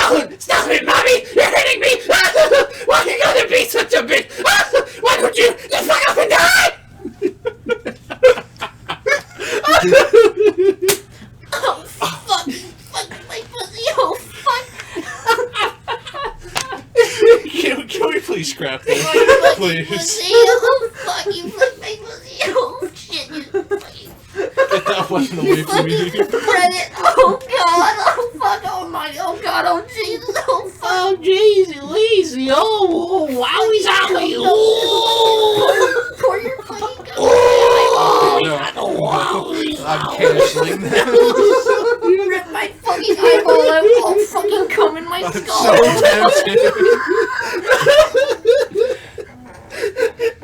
Stop it, Mommy! You're hitting me! Why you gotta be such a bitch? Why don't you just fuck up and die? Oh, fuck my pussy, oh, fuck. Can we please scrap this? Please. Pussy, oh, fuck, you fuck my pussy, oh, shit, you fucking... Get that weapon away from me. Spread it, oh, God, oh, fuck, oh, my, oh, God, oh, Jesus, oh, fuck. Oh, jeez, Louise, oh, wowie zowie, Pour your fucking gun. I'm canceling that. Rip my fucking eyeball out, oh, fucking come in my skull.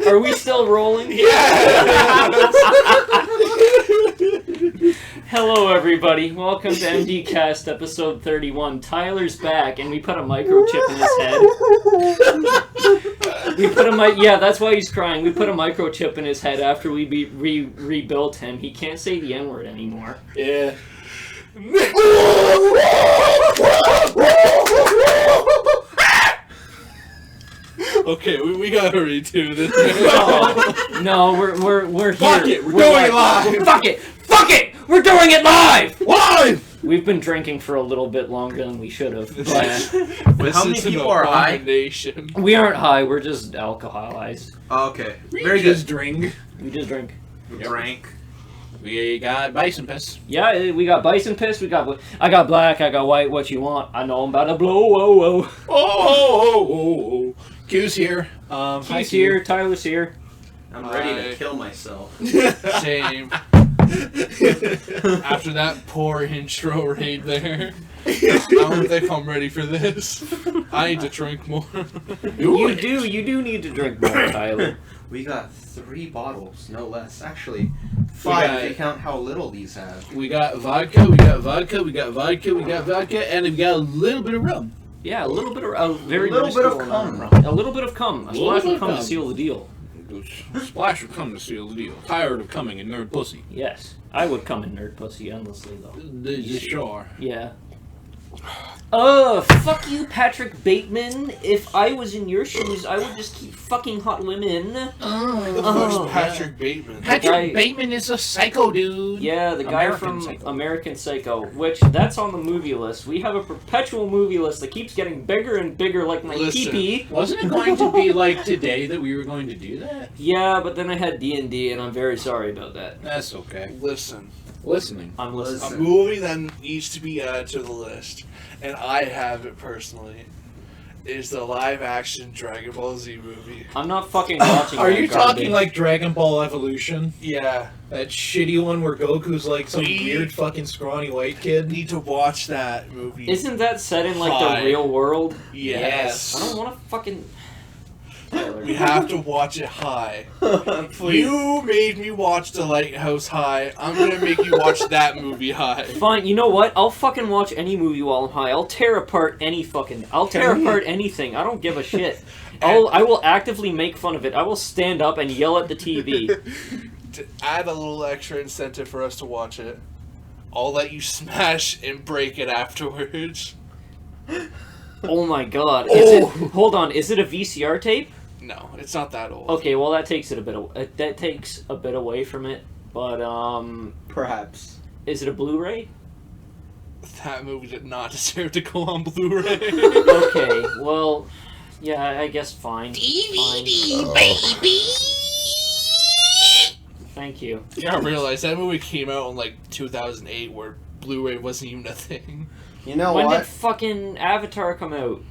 Are we still rolling? Yeah! Hello, everybody. Welcome to MD Cast episode 31. Tyler's back, and we put a microchip in his head. Yeah, that's why he's crying. We put a microchip in his head after we rebuilt him. He can't say the N-word anymore. Yeah. Okay, we gotta redo this. No, we're here. Fuck it, we're doing it live. Fuck it! We're doing it live! Live! We've been drinking for a little bit longer than we should have. But How many people are high? we aren't high, we're just alcoholized. Oh, okay. We Very just good. drink. We just drink. Drank. We got bison piss. Yeah, we got bison piss, I got black, I got white, what you want? I know I'm about to blow, whoa. Oh. Q's here. Hi, He's Q. here, Tyler's here. I'm ready Hi. to kill myself. Same. After that poor intro raid there, I don't think I'm ready for this. I need to drink more. You do need to drink more, Tyler. We got 3 bottles, no less. Actually, 5 if you count how little these have. We got vodka, and we got a little bit of rum. Yeah, a little bit of a very A little nice bit of little cum. rum. A little bit of cum. A little splash bit of of cum to cum. seal the deal. Splash would come to seal the deal. Tired of coming in nerd pussy. Yes, I would come in nerd pussy endlessly though. Sure. Yeah. Fuck you, Patrick Bateman. If I was in your shoes, I would just keep fucking hot women. First Patrick Bateman. Patrick Bateman is a psycho dude. Yeah, the guy American from Psycho. American Psycho, which that's on the movie list. We have a perpetual movie list that keeps getting bigger and bigger, like my Listen. pee-pee. Wasn't it going to be like today that we were going to do that? Yeah, but then I had D&D, and I'm very sorry about that. That's okay. Listening. I'm A listening. movie that needs to be added to the list, and I have it personally, is the live-action Dragon Ball Z movie. I'm not fucking watching Are that you garbage. talking like Dragon Ball Evolution? Yeah, That shitty one where Goku's like some We- weird fucking scrawny white kid? need to watch that movie. Isn't that set in, like, Hi. the real world? Yes. I don't want to fucking... Tyler. We have to watch it high. Please. You made me watch The Lighthouse high. I'm gonna make you watch that movie high. Fine, you know what? I'll fucking watch any movie while I'm high. I'll tear apart anything. I don't give a shit. I will actively make fun of it. I will stand up and yell at the TV. To add a little extra incentive for us to watch it, I'll let you smash and break it afterwards. Oh my god. Hold on, is it a VCR tape? No, it's not that old. Okay, well that takes a bit away from it. But Perhaps. is it a Blu-ray? That movie did not deserve to go on Blu-ray. Okay, well, yeah, I guess fine. DVD, Fine. baby! Thank you. You gotta realize that movie came out in like 2008, where Blu-ray wasn't even a thing. You know When what? did fucking Avatar come out?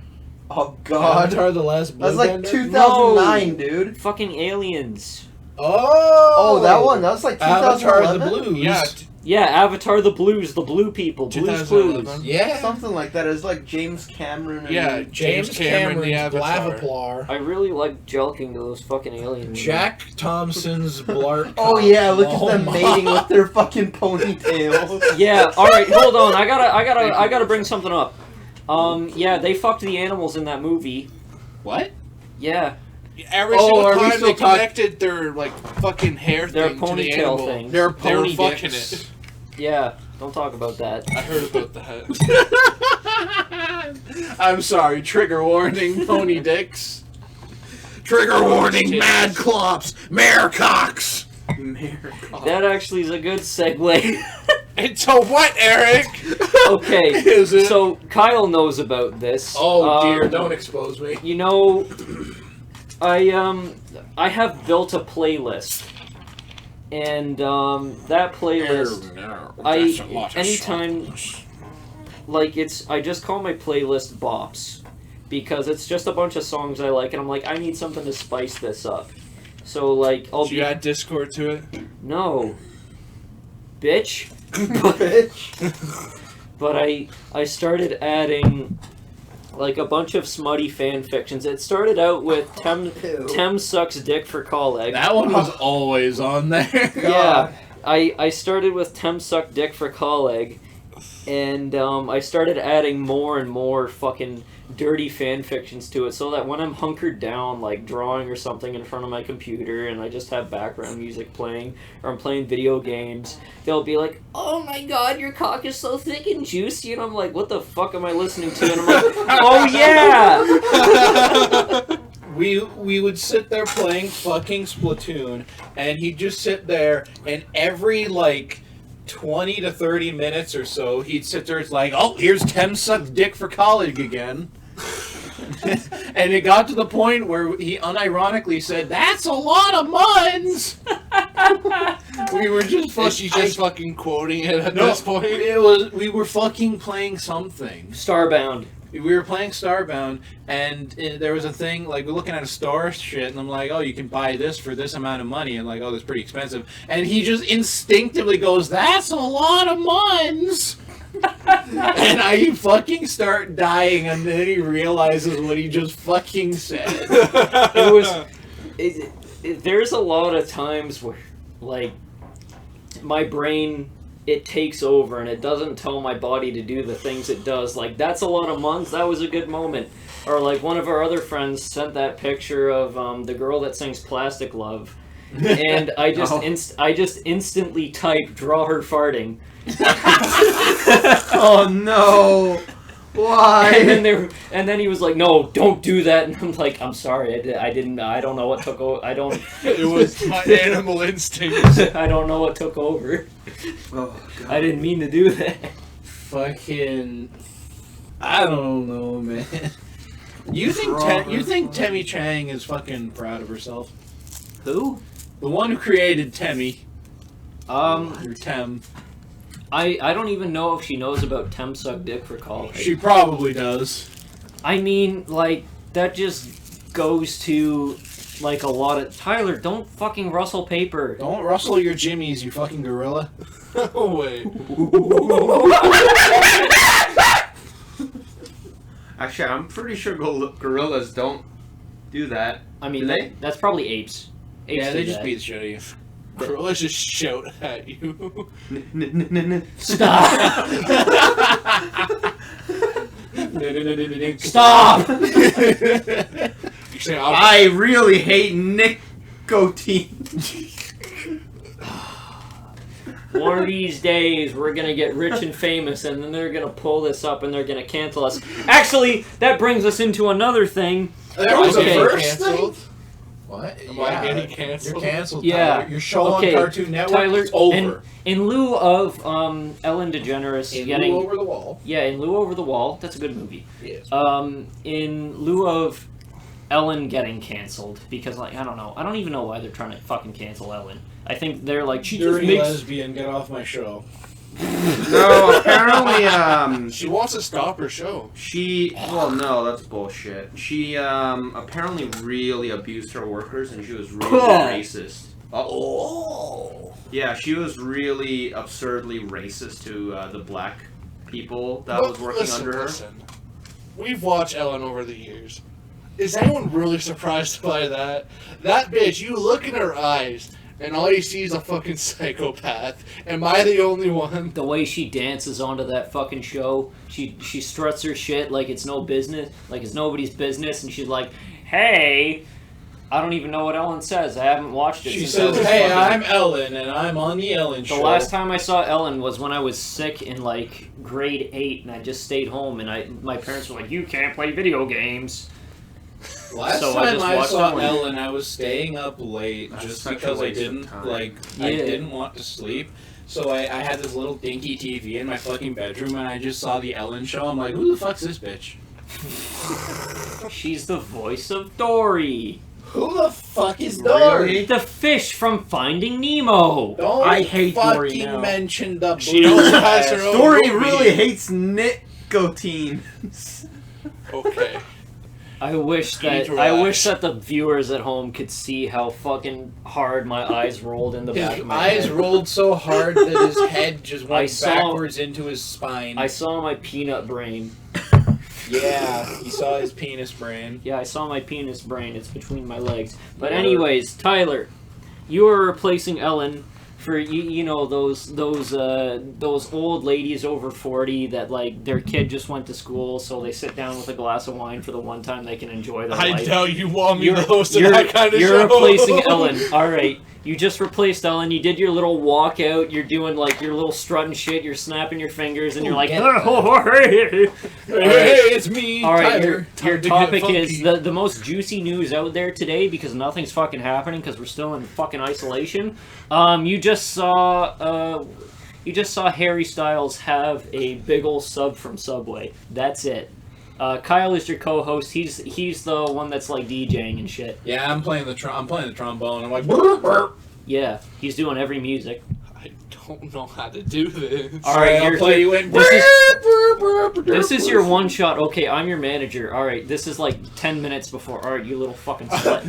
Oh god. Avatar the Last That's like Blendender? 2009, dude. Fucking aliens. Oh! Oh, that one. That was like Avatar 2011. the Blues. Yeah, Yeah, Avatar the Blues, the blue people, Blues Clues. 2011. Yeah. Something like that. It's like James Cameron. And Yeah, James the Cameron's Avatar. Blavaplar. I really like jelking to those fucking aliens. Jack Thompson's Blart. Oh yeah, look Oh at them my. mating with their fucking ponytails. Yeah, alright, hold on, I gotta bring something up. Yeah, they fucked the animals in that movie. What? Yeah, Every Oh, single are we time still they talk- connected their like fucking hair their thing to the ponytail animal, thing. They're they were pony fucking dicks. it. Yeah, don't talk about that. I heard about that. I'm sorry, trigger warning, pony dicks. Trigger warning, mad clops, mare cocks. That actually is a good segue. Into what, Eric? Okay, Is it? so Kyle knows about this. Oh dear, don't expose me. You know, I have built a playlist, and that playlist, I just call my playlist Bops, because it's just a bunch of songs I like, and I'm like, I need something to spice this up. So like, Did you add Discord to it? No, bitch. But I started adding like a bunch of smutty fan fictions. It started out with Tem sucks dick for Colleg. That one was always on there. Yeah, I started with Tem suck dick for Colleg, and I started adding more and more fucking dirty fan fictions to it, so that when I'm hunkered down, like drawing or something in front of my computer, and I just have background music playing, or I'm playing video games, they'll be like, "Oh my god, your cock is so thick and juicy," and I'm like, "What the fuck am I listening to?" And I'm like, "Oh yeah!" We would sit there playing fucking Splatoon, and he'd just sit there, and every, like, 20 to 30 minutes or so, he'd sit there, it's like, oh, here's Tem suck dick for college again. And it got to the point where he unironically said, that's a lot of muns! We were just Is she just fucking quoting it at No, this point? we were fucking playing something. Starbound. We were playing Starbound, and there was a thing, like, we're looking at a store shit, and I'm like, oh, you can buy this for this amount of money, and like, oh, that's pretty expensive. And he just instinctively goes, that's a lot of muns! And I fucking start dying, and then he realizes what he just fucking said. It was... there's a lot of times where, like, my brain... it takes over and it doesn't tell my body to do the things it does. Like, that's a lot of months. That was a good moment. Or like one of our other friends sent that picture of the girl that sings Plastic Love, and I just instantly typed draw her farting. Oh no! Why? And then he was like, "No, don't do that." And I'm like, "I'm sorry, I didn't. I don't know what took over. I don't. It was my animal instincts. I don't know what took over. Oh, God. I didn't mean to do that." Fucking... I don't know, man. You think Temmie Chang is fucking proud of herself? Who? The one who created Temmie. Or Tem. I don't even know if she knows about Tem suck dick for college. She probably does. I mean, like, that just goes to, like, a lot of... Tyler, don't fucking rustle paper. Don't rustle your jimmies, you fucking gorilla. Oh, wait. Actually, I'm pretty sure gorillas don't do that. I mean, Do they? that's probably apes. Apes Yeah, do they just that. beat the shit out of you. Let's just shout at you. Stop! Stop! You say, I really hate nicotine. One of these days, we're gonna get rich and famous, and then they're gonna pull this up and they're gonna cancel us. Actually, that brings us into another thing. There was Okay. a first canceled. thing? What? Am I getting canceled? You're canceled, Yeah. Tyler. Your show Okay, on Cartoon Network Tyler, is over. In lieu of Ellen DeGeneres In getting... Blue Over the Wall. Yeah, in lieu over the wall. That's a good movie. Yes. In lieu of Ellen getting canceled, because, like, I don't know. I don't even know why they're trying to fucking cancel Ellen. I think they're like, she just Dirty makes... lesbian, get off my show. No, apparently, She wants to stop her show. well, no, that's bullshit. She, apparently really abused her workers, and she was really racist. Oh. Yeah, she was really absurdly racist to, the black people that Look, was working under her. Listen. We've watched Ellen over the years. Is anyone really surprised by that? That bitch, you look in her eyes, and all you see is a fucking psychopath. Am I the only one? The way she dances onto that fucking show, she struts her shit like it's no business, like it's nobody's business, and she's like, "Hey, I don't even know what Ellen says. I haven't watched it. She since I says, was "Hey, fucking- I'm Ellen, and I'm on the Ellen The Show." last time I saw Ellen was when I was sick in like grade 8, and I just stayed home. And my parents were like, "You can't play video games." Last So I time just I watched saw Ellen. Ellen, I was staying up late That's just such a because I waste of didn't time. I Yeah. didn't want to sleep. So I had this little dinky TV in my fucking bedroom, and I just saw the Ellen Show. I'm like, who the fuck's this bitch? She's the voice of Dory, Who the fuck is Really? Dory? the fish from Finding Nemo. Don't I hate Dory fucking now. mention the She also blue has her ass. own- Dory movie. really hates nicotine. Okay. I wish that the viewers at home could see how fucking hard my eyes rolled in the back His of my eyes head. rolled so hard that his head just I went saw- backwards into his spine. I saw my peanut brain. Yeah, he saw his penis brain. Yeah, I saw my penis brain. It's between my legs. But Yeah. anyways, Tyler, you are replacing Ellen for you know those old ladies over 40 that like their kid just went to school, so they sit down with a glass of wine for the one time they can enjoy their I life. doubt you want me to host you're, that kind of you're show. replacing Ellen. All right. You just replaced Ellen. You did your little walkout. You're doing like your little strut and shit. You're snapping your fingers and you're like, get oh, hey. Hey, it's me, All right, Tyler. your Time to topic get is funky. the most juicy news out there today because nothing's fucking happening because we're still in fucking isolation. You just saw Harry Styles have a big ol' sub from Subway. That's it. Kyle is your co-host. He's the one that's like DJing and shit. Yeah, I'm playing the trombone. I'm like, burp, burp. Yeah, he's doing every music. I don't know how to do this. All right, I'll play you in. This is your one shot. Okay, I'm your manager. All right, this is like 10 minutes before. All right, you little fucking slut.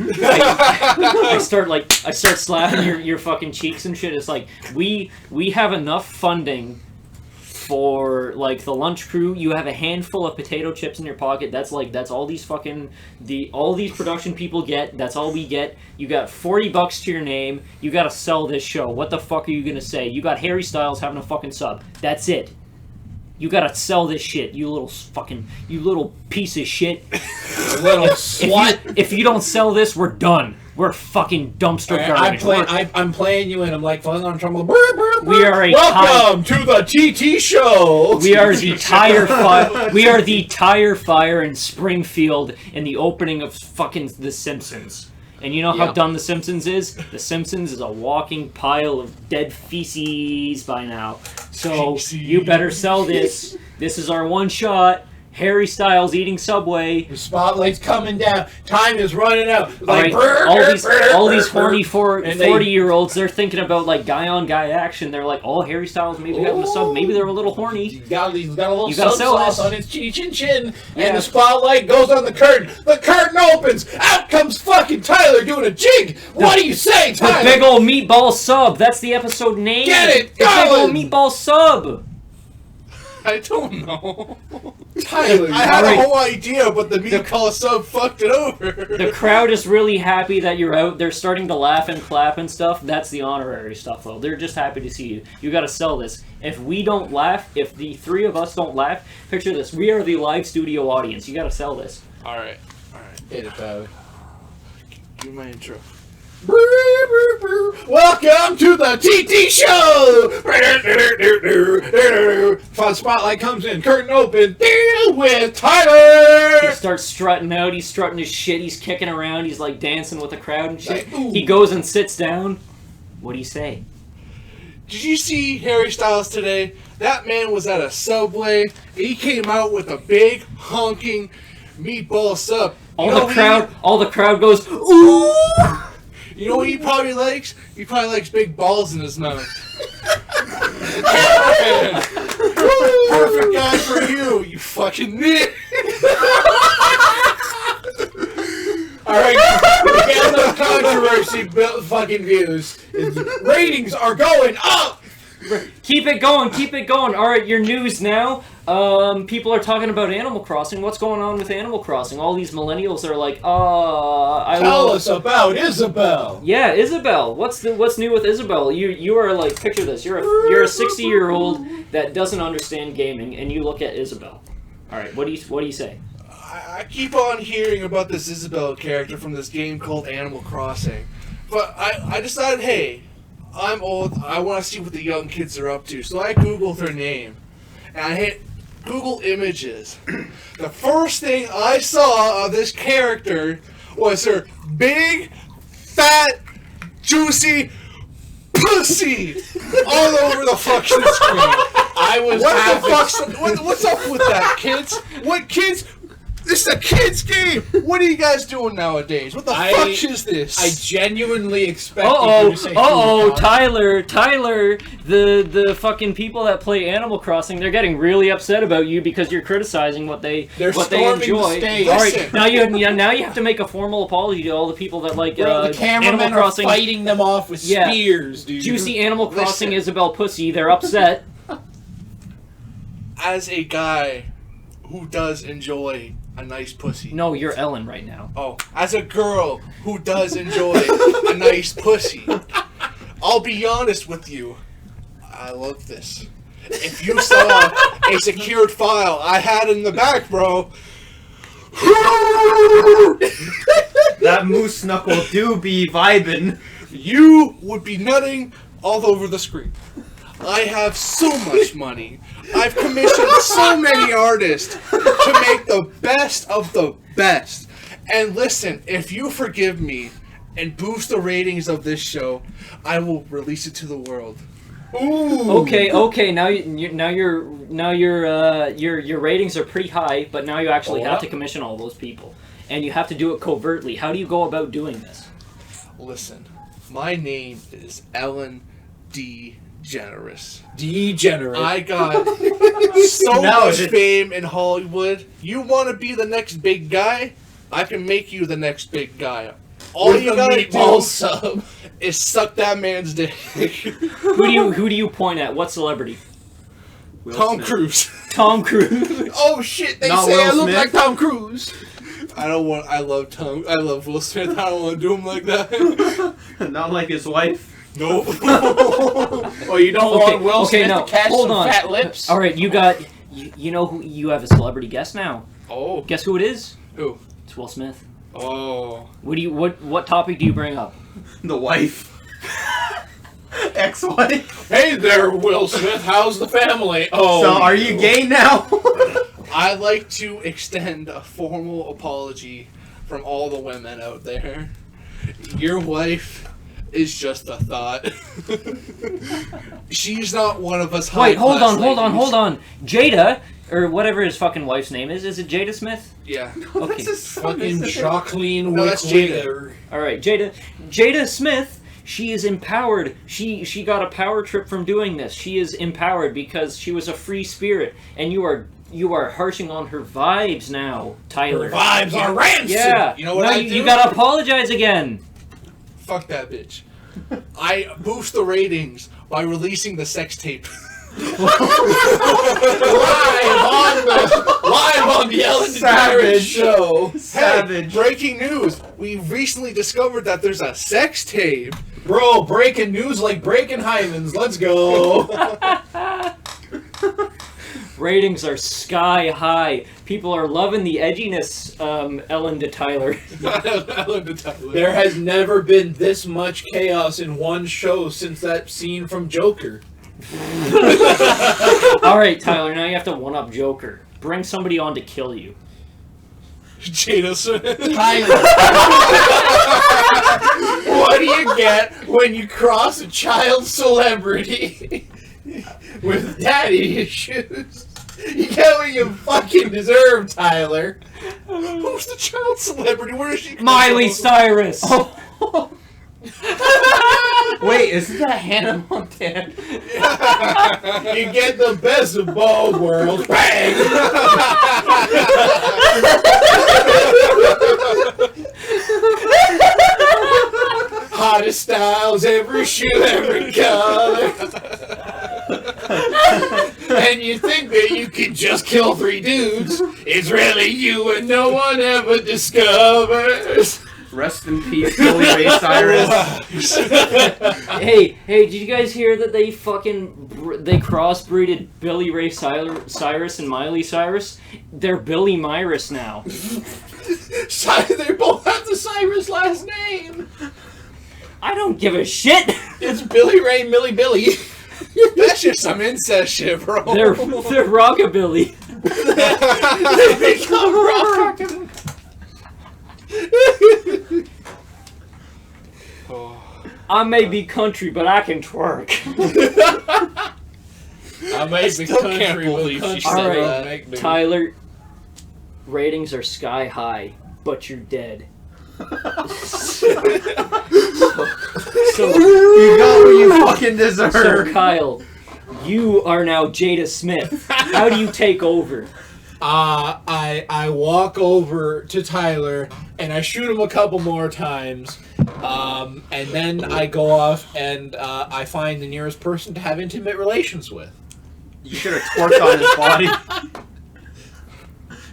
I start slapping your fucking cheeks and shit. It's like we have enough funding for like the lunch crew. You have a handful of potato chips in your pocket. That's all these fucking all these production people get. That's all we get. You got $40 to your name. You got to sell this show. What the fuck are you gonna say? You got Harry Styles having a fucking sub. That's it. You gotta sell this shit, you little piece of shit. Little slut. If you don't sell this, we're done. We're fucking dumpster garbage. I'm playing you in. I'm like, playing on trombone. Burp, burp, We burp. are a Welcome to the TT show. We are the tire fire. We are the tire fire in Springfield in the opening of fucking The Simpsons. And you know how Yep. dumb The Simpsons is? The Simpsons is a walking pile of dead feces by now. So you better sell this. This is our one shot. Harry Styles eating Subway. The spotlight's coming down. Time is running out. All Like, right, burp, all burp, these burp, all these burp, horny burp. And they- 40-year-olds, they're thinking about like guy on guy action. They're like, oh, Harry Styles maybe having a sub. Maybe they're a little horny. He's got a little You gotta sub sell sauce this. on his chin, Yeah. and the spotlight goes on the curtain. The curtain opens. Out comes fucking Tyler doing a jig. What do you say, The Tyler? big old meatball sub. That's the episode name. Get it, The big old going. meatball sub. I don't know. Tyler, I had Alright. a whole idea, but the meatball sub fucked it over. The crowd is really happy that you're out. They're starting to laugh and clap and stuff. That's the honorary stuff, though. They're just happy to see you. You got to sell this. If we don't laugh, if the three of us don't laugh, picture this: we are the live studio audience. You got to sell this. All right. hit it, Tyler. Do my intro. Welcome to the TT show. Fun spotlight comes in, curtain open. Deal with He Tyler. starts strutting out. He's strutting his shit. He's kicking around. He's like dancing with the crowd and shit. Like, ooh. He goes and sits down. What do you say? Did you see Harry Styles today? That man was at a Subway. He came out with a big honking meatball sub. All the crowd goes, ooh! You know what he probably likes? He probably likes big balls in his mouth. Perfect guy for you, you fucking nit. All right, get no controversy, fucking views. Ratings are going up. Keep it going, keep it going. All right, your news now. People are talking about Animal Crossing. What's going on with Animal Crossing? All these millennials are like, Tell us about Isabel. Yeah, Isabel. What's new with Isabel? You are like, picture this. You're a 60-year-old that doesn't understand gaming, and you look at Isabel. All right, what do you say? I keep on hearing about this Isabelle character from this game called Animal Crossing. But I decided, hey, I'm old, I want to see what the young kids are up to. So I Googled her name. And I hit Google Images. The first thing I saw of this character was her big, fat, juicy pussy all over the fucking screen. I was What the fuck's what's up with that, kids? What kids? This is a kids game. What are you guys doing nowadays? What the fuck is this? I genuinely expected you to say Tyler, the fucking people that play Animal Crossing, they're getting really upset about you because you're criticizing what they storming enjoy. the stage. All right, Listen. now you have to make a formal apology to all the people that like Bro, the cameramen Animal Crossing. are fighting them off with Yeah. spears, dude. Juicy Animal Crossing Listen. Isabelle Pussy, they're upset. As a guy who does enjoy a nice pussy. No, you're Ellen right now. Oh, as a girl who does enjoy a nice pussy, I'll be honest with you. I love this. If you saw a secured file I had in the back, bro. That moose knuckle do be vibin'. You would be nutting all over the screen. I have so much money. I've commissioned so many artists to make the best of the best. And listen, if you forgive me and boost the ratings of this show, I will release it to the world. Ooh. Okay. Now your ratings are pretty high, but now you actually have to commission all those people, and you have to do it covertly. How do you go about doing this? Listen, my name is Ellen DeGeneres. Degenerate. I got so No, much it- fame in Hollywood. You want to be the next big guy? I can make you the next big guy. All With you the gotta meatball do sub. is suck that man's dick. Who do you point at? What celebrity? Will Tom Smith. Cruise. Tom Cruise. Oh shit! They Not say Will I look Smith. like Tom Cruise. I love Will Smith. I don't want to do him like that. Not like his wife. Nope. Well, you don't want Will Smith no, to catch hold some on. fat lips. All right, you got. You know who you have a celebrity guest now. Oh. Guess who it is? Who? It's Will Smith. Oh. What topic do you bring up? The wife. Ex-wife. Hey there, Will Smith. How's the family? Oh. So are you gay now? I'd like to extend a formal apology from all the women out there. Your wife is just a thought. She's not one of us. Wait, hold high-class on. ladies. Jada, or whatever his fucking wife's name is it Jada Smith? Yeah. Okay. Fucking Jacqueline No, that's Jada. Wickwigger. All right, Jada Smith. She is empowered. She got a power trip from doing this. She is empowered because she was a free spirit, and you are harshing on her vibes now, Tyler. Her vibes are rancid. Yeah. You know what now I you do? gotta apologize again. Fuck that bitch. I boost the ratings by releasing the sex tape. Live on the Ellen DeGeneres Savage. show. Savage. Hey, breaking news. We recently discovered that there's a sex tape. Bro, breaking news like breaking hymens. Let's go. Ratings are sky high. People are loving the edginess, Ellen DeTyler. Ellen DeTyler. There has never been this much chaos in one show since that scene from Joker. All right, Tyler. Now you have to one-up Joker. Bring somebody on to kill you. Jada Smith. What do you get when you cross a child celebrity with daddy issues? You get what you fucking deserve, Tyler. Who's the child celebrity? Where is she? Miley Cyrus. Wait, isn't that Hannah Montana? You get the best of both worlds. Bang! Hottest styles, every shoe, every color. And you think that you can just kill 3 dudes. It's really you and no one ever discovers. Rest in peace, Billy Ray Cyrus. Hey, did you guys hear that they they crossbreeded Billy Ray Cyrus and Miley Cyrus? They're Billy Myrus now. They both have the Cyrus last name. I don't give a shit. It's Billy Ray and Millie Billy. That's just some incest shit, bro. They're rockabilly. They become rock. I may be country, but I can twerk. I may be still can't country with believe country. she All said right, that. Make me. Tyler. Ratings are sky high, but you're dead. So You got what you fucking deserve. So Kyle, you are now Jada Smith. How do you take over? I walk over to Tyler and I shoot him a couple more times, and then I go off and I find the nearest person to have intimate relations with. You should have twerked on his body.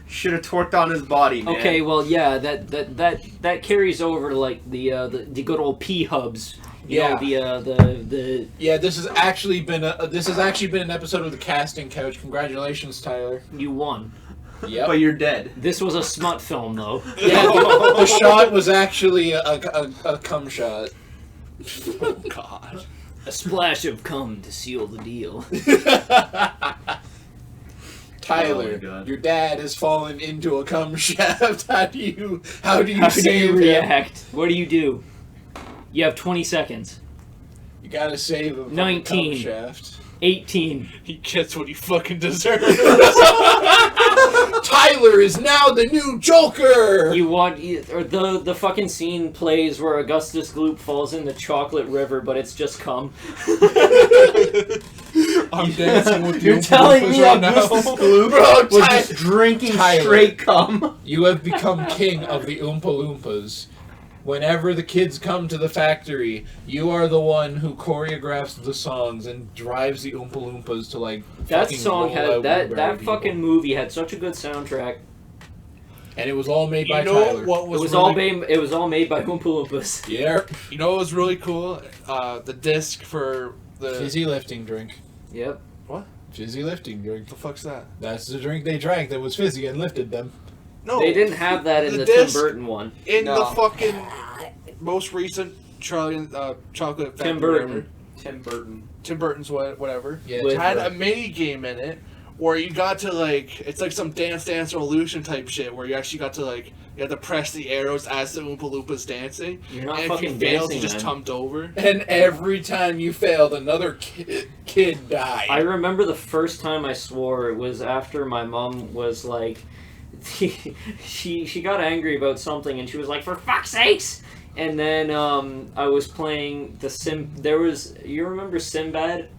Should have twerked on his body, man. Okay, well, yeah, that carries over to like the good old P hubs. You know, the Yeah, this has actually been an episode of the Casting Couch. Congratulations, Tyler. you won. Yep. But you're dead. This was a smut film, though. Yeah, the shot was actually a cum shot. Oh, God. A splash of cum to seal the deal. Tyler, Oh my God. your dad has fallen into a cum shaft. How do you How do save you him? react? What do? You have 20 seconds. You gotta save him from 19. a cum shaft. 18. He gets what he fucking deserves. Tyler is now the new Joker. You want or the fucking scene plays where Augustus Gloop falls in the chocolate river, but it's just cum. I'm dancing with You're telling me Augustus Gloop Bro, was just drinking Tyler. straight cum? You have become king of the Oompa Loompas. Whenever the kids come to the factory, you are the one who choreographs the songs and drives the Oompa Loompas to like. That fucking song roll had out that Woodbury people. fucking movie had such a good soundtrack. And it was all made by You know Tyler. what It was, was really, all made by Oompa Loompas. Yeah. You know what was really cool? The disc for the... Fizzy lifting drink. Yep. Fizzy lifting drink. The fuck's that? That's the drink they drank that was fizzy and lifted them. No. They didn't have that in the the Tim disc- Burton one. In No. the fucking most recent Charlie Chocolate Factory. Tim Burton. whatever. Tim Burton. Tim Burton's whatever. Yeah, With- It had a mini game in it where you got to like it's like some Dance Revolution type shit where you actually got to like you had to press the arrows as the Oompa Loompas dancing. You're not And if fucking you failed, dancing, you just man. tumped over. And every time you failed, another kid died. I remember the first time I swore it was after my mom was like, she got angry about something and she was like, "For fuck's sakes!" And then I was playing you remember Sinbad?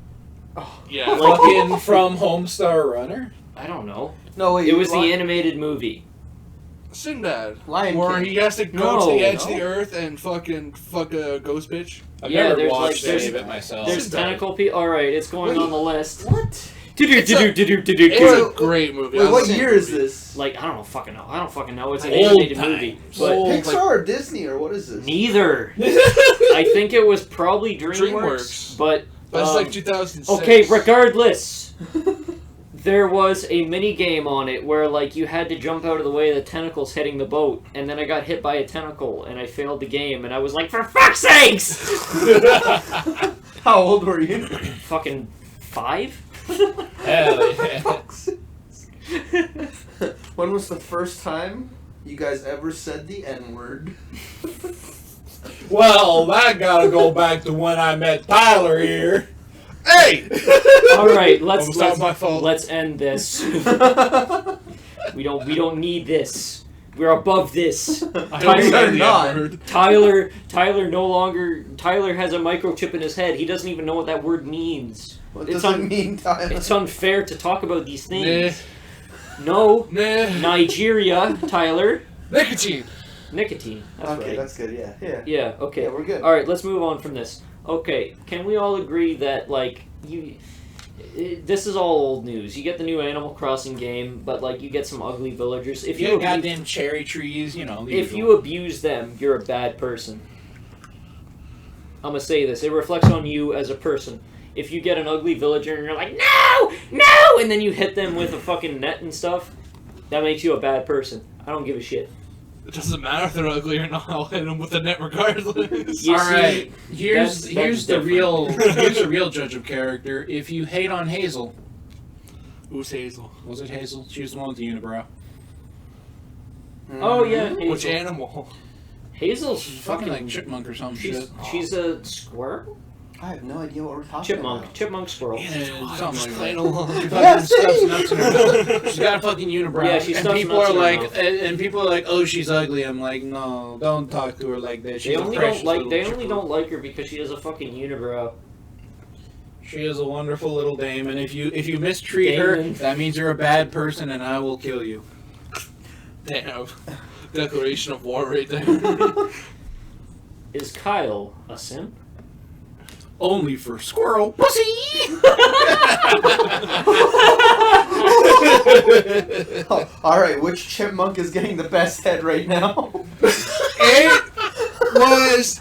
Yeah. Fucking from Homestar Runner. I don't know. No, wait. It was the animated movie. Sinbad. Lion Where King. he has to go No. to the edge of No. the earth and fucking fuck a ghost bitch. I've Yeah, never there's, watched like, any of it myself. There's Sinbad. tentacle people. All right, it's going Wait. on the list. What? It's a Wait, great movie. Wait, I what was- year is this? Like I don't fucking know. It's an Old animated times. movie, What, but Pixar or Disney or what is this? neither. I think it was probably DreamWorks, DreamWorks. but But it's like um, 2006. okay. Regardless, there was a mini game on it where like you had to jump out of the way of the tentacles hitting the boat, and then I got hit by a tentacle and I failed the game, and I was like, for fuck's sakes! How old were you? Fucking 5? Hell yeah. When was the first time you guys ever said the N-word? Well, that gotta go back to when I met Tyler here. Hey! All right, That was not my fault. let's end this. We don't need this. We're above this. I don't Tyler- say the not. N-word. Tyler no longer. Tyler has a microchip in his head. He doesn't even know what that word means. What It's does un- it mean, Tyler? It's unfair to talk about these Nah. things. No, Nah. Nigeria, Tyler, Nicotine. nicotine. That's okay, right. that's good. Yeah, yeah. Yeah. Okay. Yeah, we're good. All right. Let's move on from this. Okay. Can we all agree that like This is all old news. You get the new Animal Crossing game, but like you get some ugly villagers. If You you got abuse, goddamn cherry trees, the if usual. you abuse them, you're a bad person. I'm gonna say this. It reflects on you as a person. If you get an ugly villager and you're like, no, no, and then you hit them with a fucking net and stuff, that makes you a bad person. I don't give a shit. It doesn't matter if they're ugly or not. I'll hit them with a net regardless. You All see, right, here's that's the different. real judge of character. If you hate on Hazel, Who's Hazel? was it Hazel? She was the one with the unibrow. Oh yeah, Hazel. Which animal? Hazel's Fucking like chipmunk or some shit. she's a squirrel? I have no idea what we're talking Chipmunk. about. Chipmunk squirrel. Yeah, something like Playing that. along. She Yeah, fucking stuffs see? nuts in her mouth. She's got a fucking unibrow. Yeah, she and stuffs people nuts are in her like, mouth. and people are like, oh, she's ugly. I'm like, no, don't talk to her like that. She's They a only precious don't like little they only chipper. don't like her because she has a fucking unibrow. She is a wonderful little dame, and if you mistreat her, Damon. that means you're a bad person, and I will kill you. Damn. Declaration of war right there. Is Kyle a simp? Only for squirrel pussy. All right, which chipmunk is getting the best head right now? It was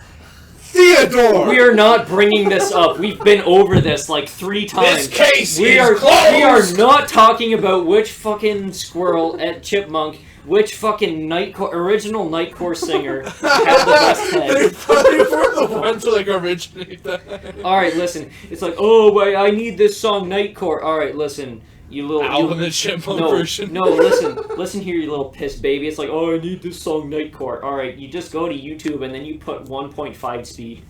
Theodore. We are not bringing this up. We've been over this like 3 times. This case we is are closed. we are not talking about which fucking squirrel at Chipmunk, which fucking original Nightcore singer had the best They head. probably were the ones who like originate that. All right, listen. It's like, oh wait, I need this song Nightcore. All right, listen, you little Alvin the Chipmunk no, version. no, listen here, you little piss baby. It's like, oh, I need this song Nightcore. All right, you just go to YouTube and then you put 1.5 speed.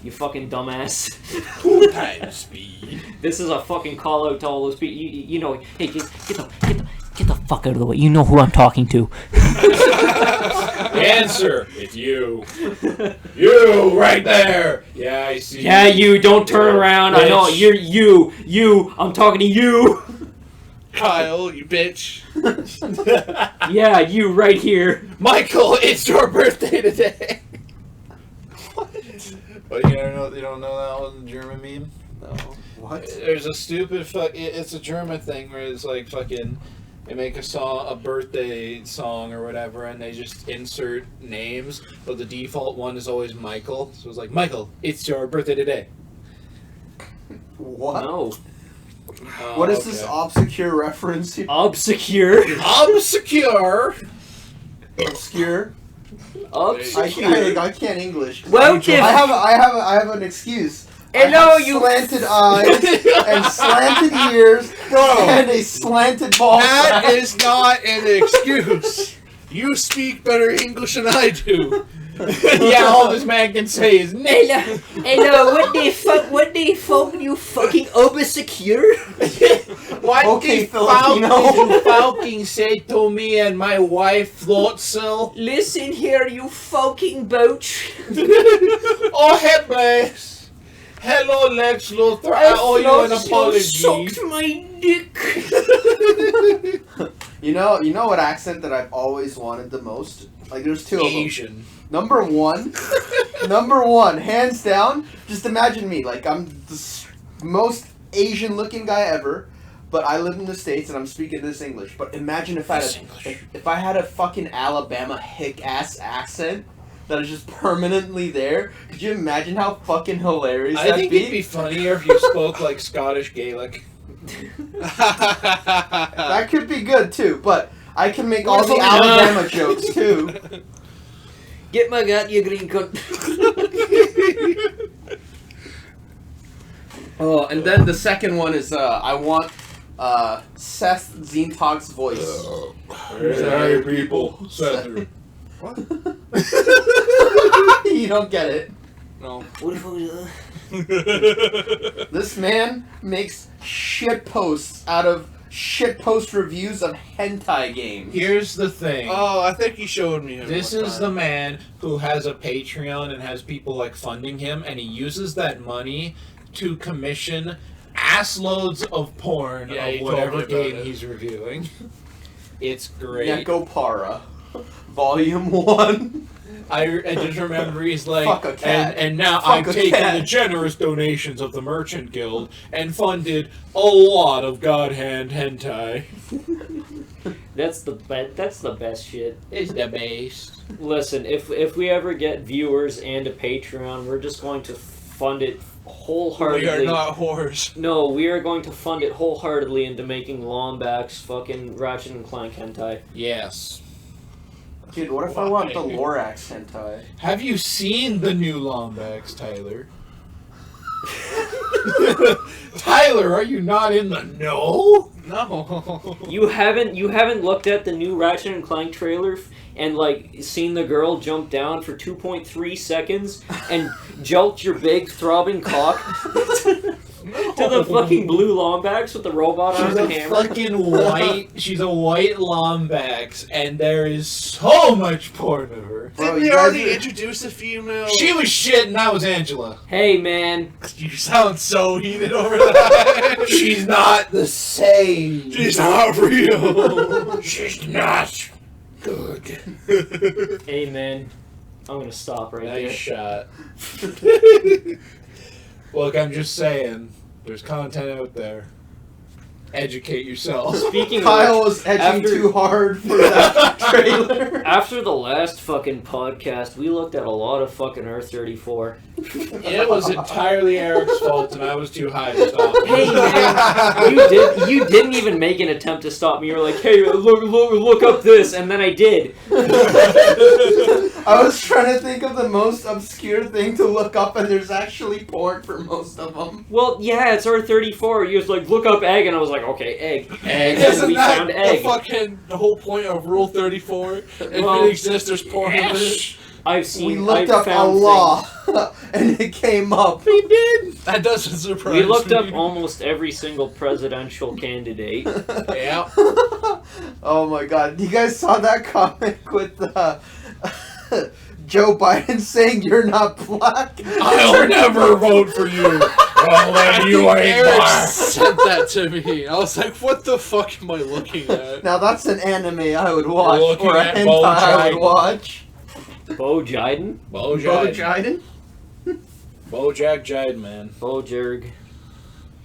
You fucking dumbass. 2 times speed. This is a fucking call out to all those people. You know, hey, get the fuck out of the way. You know who I'm talking to. Answer. It's you. You right there. Yeah, I see. Yeah, you don't turn around. I know Bitch. you're you. I'm talking to you. Kyle, you bitch. Yeah, you right here. Michael, it's your birthday today. But you don't know that one German meme? No. What? There's a stupid it's a German thing where it's like fucking they make a birthday song or whatever, and they just insert names, but the default one is always Michael. So it's like, Michael, it's your birthday today. What? No. What is this obscure reference here? Obscure. Obscure. Obscure? Obscure. I can't English. Well, I have an excuse. Hello, I have you- slanted eyes and slanted ears and a slanted ball That sack. is not an excuse. You speak better English than I do. Yeah, all this man can say is Hello, what the fuck, you fucking obscure? What Okay, the Filipino. fuck did you fucking say to me and my wife, Floatzel? Listen here, you fucking boach. Oh, hey, bless. Hello, Lex Luthor. I owe you an apology. Sucked my dick. You know what accent that I've always wanted the most? Like, there's 2 of them. Asian. Number one, hands down. Just imagine me, like I'm the most Asian-looking guy ever, but I live in the States and I'm speaking this English. But imagine if I had a fucking Alabama hick-ass accent that is just permanently there. Could you imagine how fucking hilarious I that'd think be? it'd be funnier if you spoke like Scottish Gaelic. That could be good too, but I can make all What the if- Alabama jokes too. Get my gut, you green cunt. Oh, and then the second one is I want Seth Zentog's voice. Hey, people. What? You don't get it. No. What the fuck is This man makes shit posts out of shit post reviews of hentai games. Here's the thing. Oh, I think he showed me him. This one is time. the man who has a Patreon and has people like funding him, and he uses that money to commission ass loads of porn Yeah, he of told me whatever about game it. he's reviewing. It's great. Neko Para. Volume 1. I just remember he's like, Fuck a cat. and now Fuck I've a taken cat. the generous donations of the Merchant Guild and funded a lot of God Hand hentai. That's the best shit. It's the base. Listen, if we ever get viewers and a Patreon, we're just going to fund it wholeheartedly. We are not whores. No, we are going to fund it wholeheartedly into making Lombax fucking Ratchet and Clank hentai. Yes. Dude, what if I want the Lorax hentai? Have you seen the new Lombax, Tyler? Tyler, are you not in the know? No. You haven't looked at the new Ratchet and Clank trailer and like seen the girl jump down for 2.3 seconds and jolt your big throbbing cock to the fucking blue Lombax with the robot She's arm a and hammer. fucking white. She's a white Lombax, and there is so much porn of her. Bro, Did we you guys already are- introduce a female? She was shit, and that was Angela. Hey man, You sound so heated over that. She's not the same. She's not real. She's not good. hey man, I'm gonna stop right Nice there. shot. Look, I'm just saying, there's content out there. Educate yourself. Speaking Kyle of, was edging after- too hard for that trailer. after the last fucking podcast, we looked at a lot of fucking Earth 34. It was entirely Eric's fault, and I was too high to stop. Hey man, you didn't even make an attempt to stop me. You were like, hey, look up this, and then I did. I was trying to think of the most obscure thing to look up, and there's actually porn for most of them. Well, yeah, it's Earth 34. You was like, look up egg, and I was like, okay, egg. And then Isn't we that found the egg. fucking the whole point of Rule 34? If Well, it exists, there's porn of it. I've seen. We looked I've up found Allah, and it came up. We did. That doesn't surprise We looked me. up almost every single presidential candidate. Yeah. Oh my god. You guys saw that comic with Joe Biden saying you're not black? I'll never vote for you. Well, then you ain't Eric black. sent that to me. I was like, what the fuck am I looking at? Now that's an anime I would watch, looking or a at hentai Bo I would Jiden. watch. Bo Jiden? Bo Bo Jiden. Jiden? Bojack Jide, man. Bo Jerg.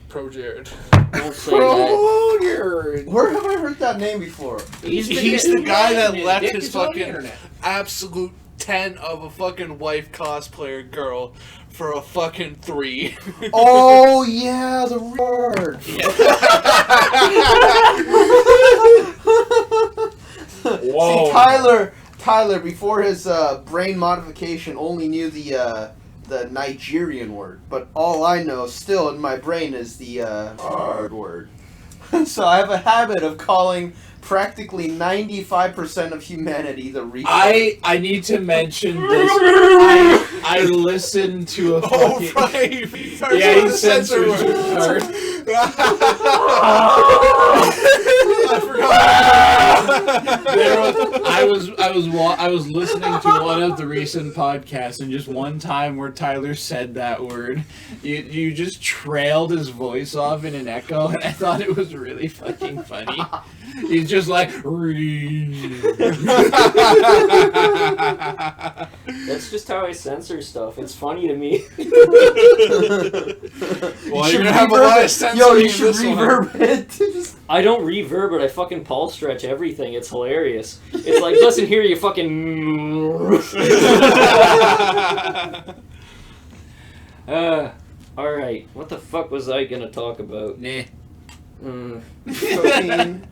Pro Jared. Don't say that. Jared. Where have I heard that name before? He's the guy that left his fucking absolute 10 of a fucking wife cosplayer girl for a fucking 3. Oh yeah, the word. Whoa. See, Tyler, before his brain modification, only knew the Nigerian word, but all I know still in my brain is the hard word. So I have a habit of calling practically 95% of humanity the retard. I need to mention this. I listened to a Oh, fucking... right. Yeah, he censored word. I forgot. I was listening to one of the recent podcasts, and just one time where Tyler said that word, you just trailed his voice off in an echo, and I thought it was really fucking funny. He's just like, That's just how I censor stuff. It's funny to me. Well, You you're should gonna have a lot reverb of it. censoring Yo, you in should this one. reverb it. Just- I don't reverb it. I fucking Paul stretch everything. It's hilarious. It's like, listen here, you fucking. All right. What the fuck was I gonna talk about? nah. Cocaine.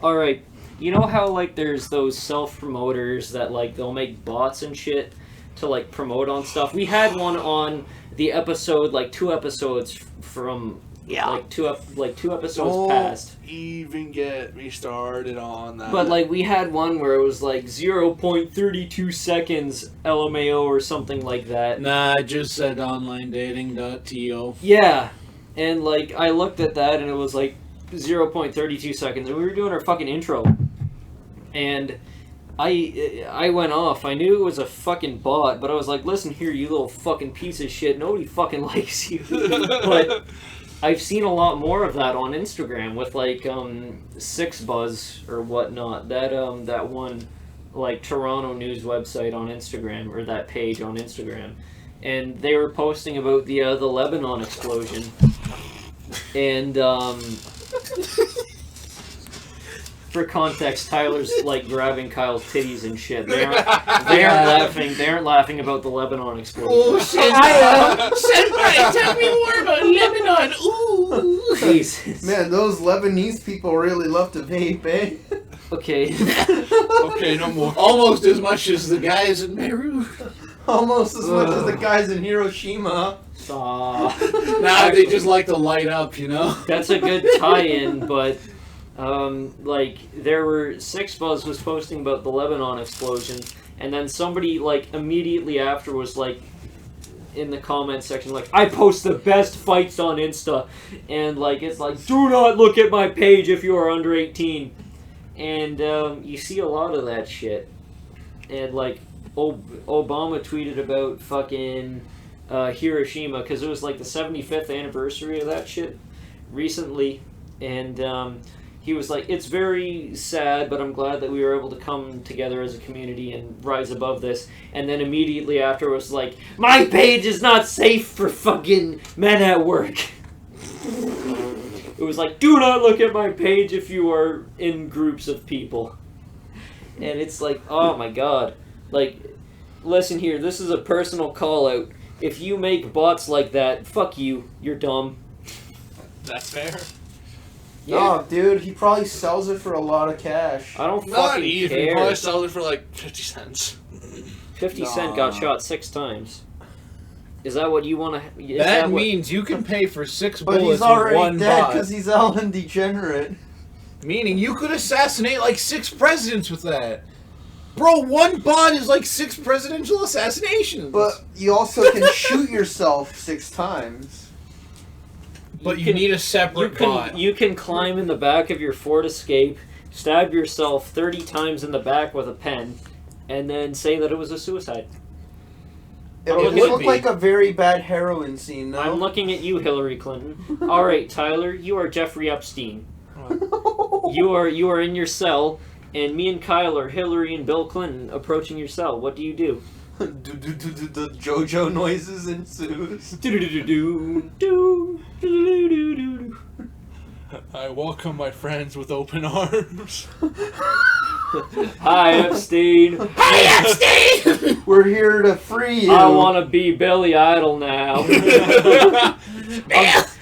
All right. You know how like there's those self promoters that like they'll make bots and shit to like promote on stuff. We had one on the episode like 2 episodes from like two episodes Don't past. even get me started on that. But like we had one where it was like 0.32 seconds LMAO or something like that. Nah, I just said onlinedating.to. Yeah. And like I looked at that and it was like 0.32 seconds and we were doing our fucking intro. And I went off. I knew it was a fucking bot, but I was like, listen here, you little fucking piece of shit. Nobody fucking likes you. But I've seen a lot more of that on Instagram with like 6buzz or whatnot. That one like Toronto news website on Instagram, or that page on Instagram, and they were posting about the Lebanon explosion, and for context, Tyler's like grabbing Kyle's titties and shit. They aren't laughing. They aren't laughing about the Lebanon explosion. Oh shit! Senpai, tell me more about Lebanon. Ooh. Jesus. Man, those Lebanese people really love to vape, eh? Okay. Okay, no more. Almost as much as the guys in Beirut. Almost as much as the guys in Hiroshima. Nah, they just like to light up, you know? That's a good tie-in, but like there were Six Buzz was posting about the Lebanon explosion, and then somebody like immediately after was like in the comment section like, I post the best fights on Insta, and like it's like, do not look at my page if you are under 18, and you see a lot of that shit, and like Obama tweeted about fucking Hiroshima because it was like the 75th anniversary of that shit recently, and he was like, it's very sad, but I'm glad that we were able to come together as a community and rise above this. And then immediately after was like, my page is not safe for fucking men at work. It was like, do not look at my page if you are in groups of people. And it's like, oh my god. Like, listen here, this is a personal call out. If you make bots like that, fuck you. You're dumb. That's fair. Yeah. No, dude, he probably sells it for a lot of cash. I don't Not fucking even. care. Probably sell it for like 50 cents. 50 Cent got shot 6 times. Is that what you want to... That means you can pay for 6 But bullets he's already with one dead bot. because he's Ellen Degenerate. Meaning you could assassinate like 6 presidents with that. Bro, one bot is like 6 presidential assassinations. But you also can shoot yourself 6 times. But you can- need a separate bot. You can climb in the back of your Ford Escape, stab yourself 30 times in the back with a pen, and then say that it was a suicide. It Oh, would would look be. like a very bad heroin scene, I'm though. looking at you, Hillary Clinton. All right, Tyler, you are Jeffrey Epstein. You are in your cell, and me and Kyle are Hillary and Bill Clinton approaching your cell. What do you do? The JoJo noises ensues. I welcome my friends with open arms. Hi, Epstein. Hey, Epstein! We're here to free you. I want to be Billy Idol now.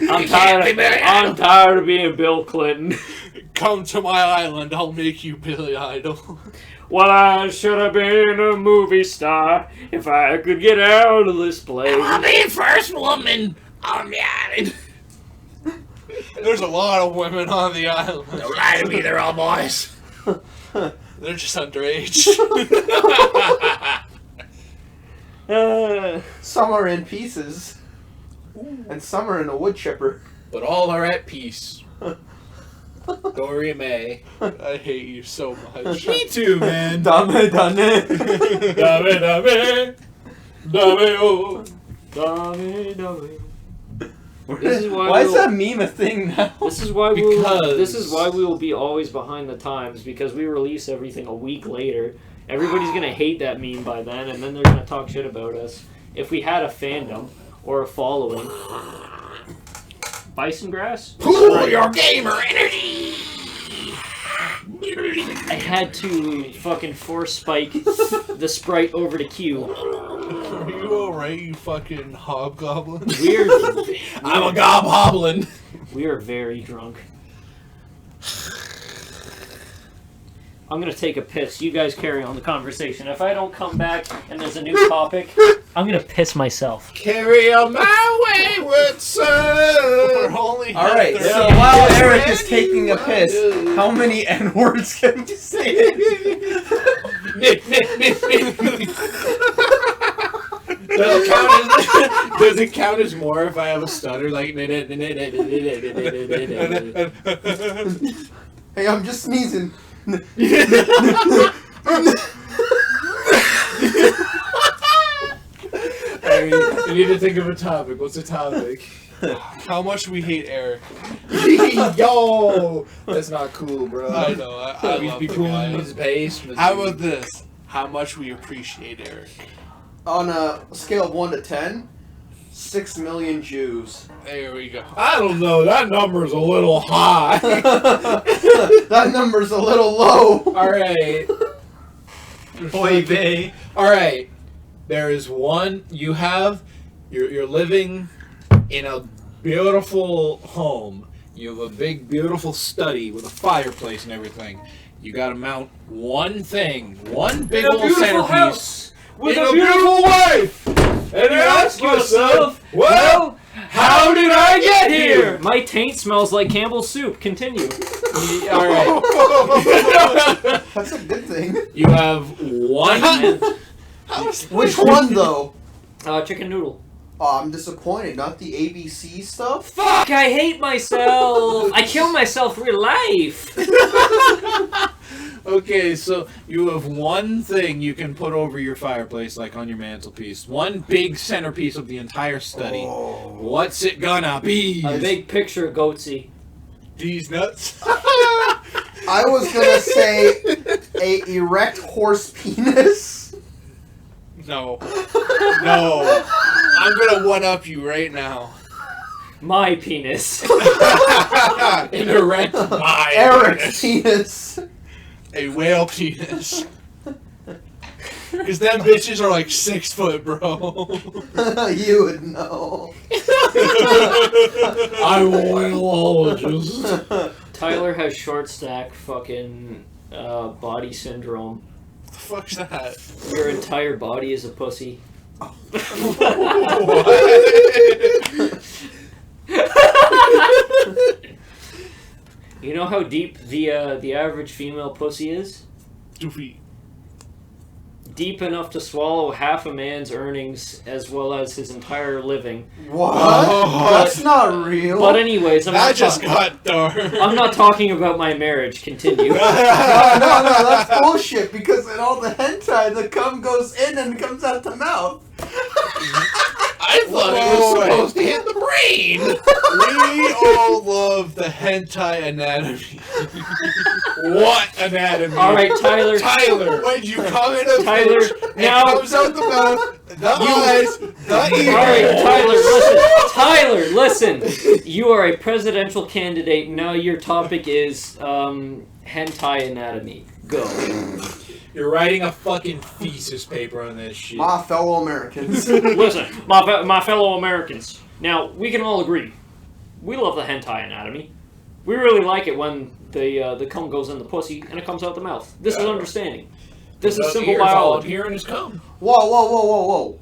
I'm tired of being Bill Clinton. Come to my island, I'll make you Billy Idol. Well, I should have been a movie star if I could get out of this place. I'll be the first woman on the island. There's a lot of women on the island. Don't lie to me, they're all boys. They're just underage. Some are in pieces. And some are in a wood chipper. But all are at peace. Dory May. I hate you so much. Me too, man. Dame. Dame, dame. Dame, oh. This is why Why is we'll- that meme a thing now? This is why Because- this is why we will be always behind the times, because we release everything a week later. Everybody's gonna hate that meme by then, and then they're gonna talk shit about us. If we had a fandom or a following. Bison grass? Pool your gamer energy! I had to fucking force spike the Sprite over to Q. Are you alright, you fucking hobgoblin? I'm a gobhoblin. We are very drunk. I'm gonna take a piss. You guys carry on the conversation. If I don't come back and there's a new topic, I'm gonna piss myself. Carry on my wayward son. We're only Alright, at so 30. while Eric is taking a piss, how many N-words can you say? Does it count as more if I have a stutter? Like, Hey, I'm just sneezing. I need to think of a topic. What's a topic? How much we hate Eric. Yo, that's not cool, bro. I know. I He's love be the cool guy. in his basement. How about this? How much we appreciate Eric. On a scale of 1 to 10, 6 million Jews. There we go. I don't know. That number's a little high. That number's a little low. All right. Oy vey. All right. There is one. You're living in a beautiful home. You have a big, beautiful study with a fireplace and everything. You got to mount one thing, one big old centerpiece. with in a a beautiful wife. And you ask yourself, well, how did I get here? My taint smells like Campbell's soup. Continue. All right. That's a good thing. You have one. Which one though? Chicken noodle. Oh, I'm disappointed. Not the ABC stuff. Fuck! I hate myself. I kill myself real life. Okay, so you have one thing you can put over your fireplace, like on your mantelpiece. One big centerpiece of the entire study. Oh. What's it gonna be? A big picture of Goatsy. These nuts. I was gonna say a erect horse penis. No. No. I'm gonna one-up you right now. My penis. An erect my Eric's penis. A whale penis. Because them bitches are like 6 foot, bro. You would know. I'm a whaleologist. Tyler has short stack fucking body syndrome. The fuck's that? Your entire body is a pussy. You know how deep the average female pussy is? 2 feet. Deep enough to swallow half a man's earnings as well as his entire living. What? Oh. That's not real. But anyways, I'm That not, just got dark. I'm not talking about my marriage. Continue. No, that's bullshit. Because in all the hentai, the cum goes in and comes out the mouth. I thought it was supposed to hit the brain. We all love the hentai anatomy. What anatomy? All right, Tyler. Tyler. When you come in a Tyler, fish, now- it comes out the mouth, the eyes, the ears. All right, Tyler, listen. You are a presidential candidate. Now your topic is hentai anatomy. Go. You're writing a fucking thesis paper on this shit. My fellow Americans. Listen, my fellow Americans. Now we can all agree, we love the hentai anatomy. We really like it when the cum goes in the pussy and it comes out the mouth. This is understanding. This is simple biology. Here in his cum. Whoa.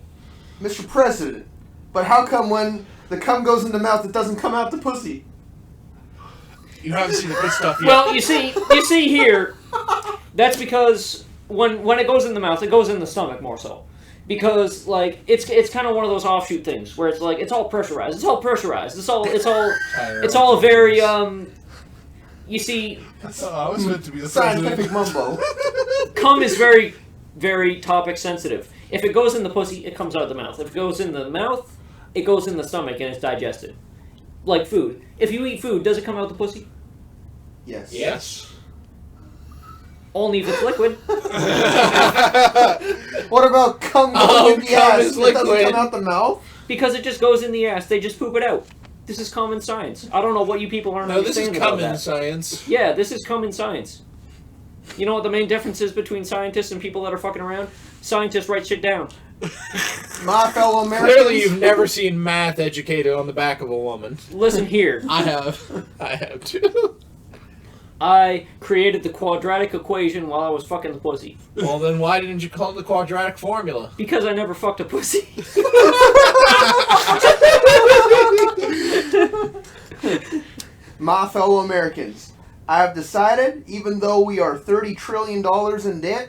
Mr. President. But how come when the cum goes in the mouth, it doesn't come out the pussy? You haven't seen the good stuff yet. Well, you see here, that's because when it goes in the mouth, it goes in the stomach more so. Because like it's kind of one of those offshoot things where it's like it's all pressurized. It's all very you see, I was meant to be the Scientific president. mumbo. cum is very, very topic sensitive. If it goes in the pussy, it comes out the mouth. If it goes in the mouth, it goes in the stomach and it's digested. Like food. If you eat food, does it come out the pussy? Yes. Yes. Only if it's liquid. What about cum going in the cum ass? is It doesn't liquid. come out the mouth? Because it just goes in the ass. They just poop it out. This is common science. I don't know what you people aren't No, this is understanding about common that. science. Yeah, this is common science. You know what the main difference is between scientists and people that are fucking around? Scientists write shit down. My fellow Americans. Clearly, you've never seen math educated on the back of a woman. Listen here. I have. I have too. I created the quadratic equation while I was fucking the pussy. Well, then why didn't you call it the quadratic formula? Because I never fucked a pussy. My fellow Americans, I have decided, even though we are $30 trillion in debt,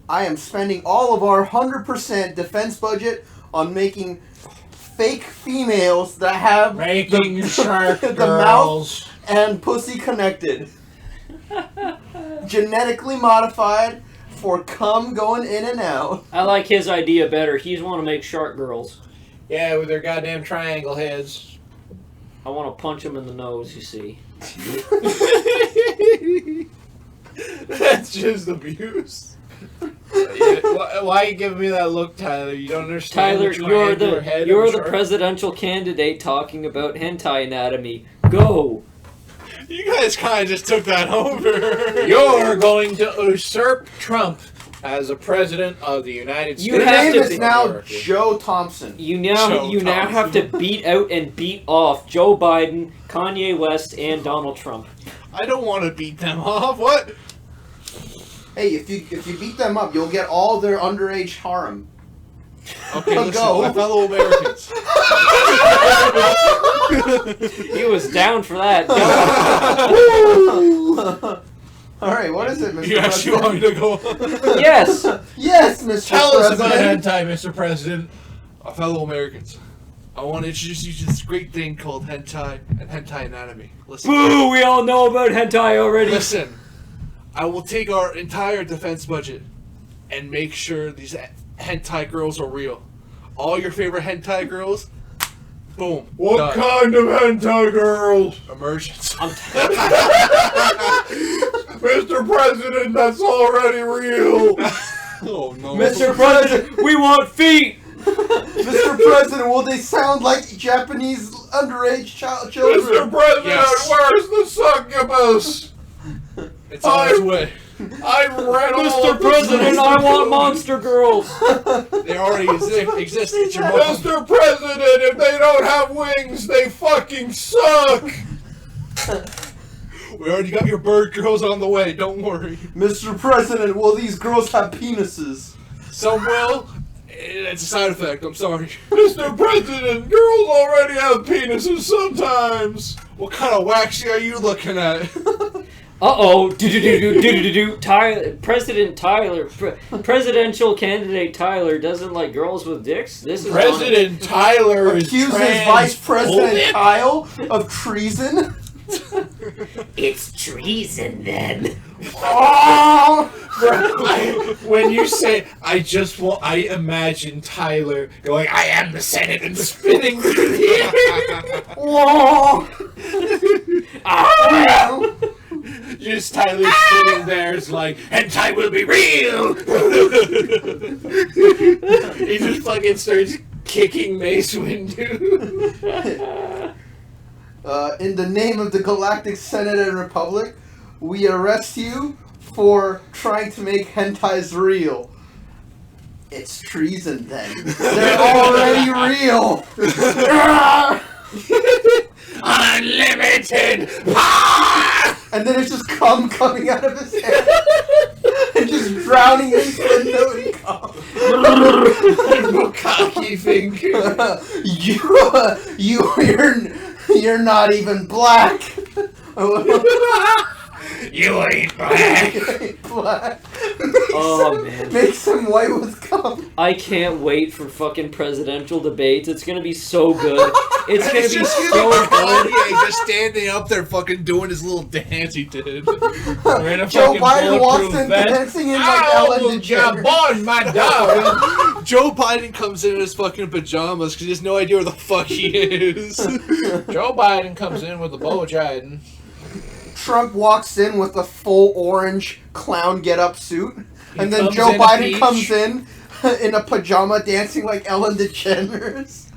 I am spending all of our 100% defense budget on making fake females that have Making shark the girls. mouth and pussy connected. Genetically modified for cum going in and out. I like his idea better. He's want to make shark girls. Yeah, with their goddamn triangle heads. I want to punch him in the nose, you see. That's just abuse. Why are you giving me that look, Tyler? You don't understand. Tyler, you're the presidential candidate talking about hentai anatomy. Go! You guys kind of just took that over. You're going to usurp Trump as a president of the United States. You Your have name to is now America. Joe Thompson. You now have to beat out and beat off Joe Biden, Kanye West, and Donald Trump. I don't want to beat them off. What? Hey, if you beat them up, you'll get all their underage harem. Okay, listen, Go. my fellow Americans. He was down for that. All right, what is it, Mr. You actually want me President? to go? Yes! Yes, Mr. Tell us about President. hentai, Mr. President. My fellow Americans, I want to introduce you to this great thing called hentai and hentai anatomy. Listen. Boo! We all know about hentai already. Listen, I will take our entire defense budget and make sure these hentai girls are real. All your favorite hentai girls, boom. What done. kind of hentai girls? Emergence. Mr. President, that's already real. Oh no. Mr. President, We want feet! Mr. President, will they sound like Japanese underage children? Mr. President, Yes. where's the succubus? It's on its way. I read all Mr. the President, I want monster girls! They already exist. It's your mother. Mr. President, if they don't have wings, they fucking suck. We already got your bird girls on the way. Don't worry. Mr. President, will these girls have penises? Some will. It's a side effect. I'm sorry. Mr. President, girls already have penises sometimes. What kind of waxy are you looking at? Uh-oh. President Tyler, presidential candidate Tyler doesn't like girls with dicks? This is President Tyler is Accuses trans- Vice President Kyle of treason? It's treason then. Oh! When you say, I imagine Tyler going, I am the Senate, and spitting through the air. Oh! Just Tyler sitting there is like, hentai will be real! He just fucking starts kicking Mace Windu. In the name of the Galactic Senate and Republic, we arrest you for trying to make hentais real. It's treason then. They're already real! Unlimited power! And then it's just cum coming out of his head. And just drowning his window in cum. Cocky finger. You're not even black. You ain't black. Black. Oh, man. Makes him white with cum. I can't wait for fucking presidential debates. It's gonna be so good. It's gonna be so good. Kanye just standing up there fucking doing his little dance he did. Joe Biden walks in dancing in like Ellen DeGeneres. born, my dog. Joe Biden comes in his fucking pajamas because he has no idea where the fuck he is. Joe Biden comes in with a bow Jiden. Trump walks in with a full orange clown get-up suit. And then comes Joe in a Biden peach. comes in a pajama dancing like Ellen DeGeneres.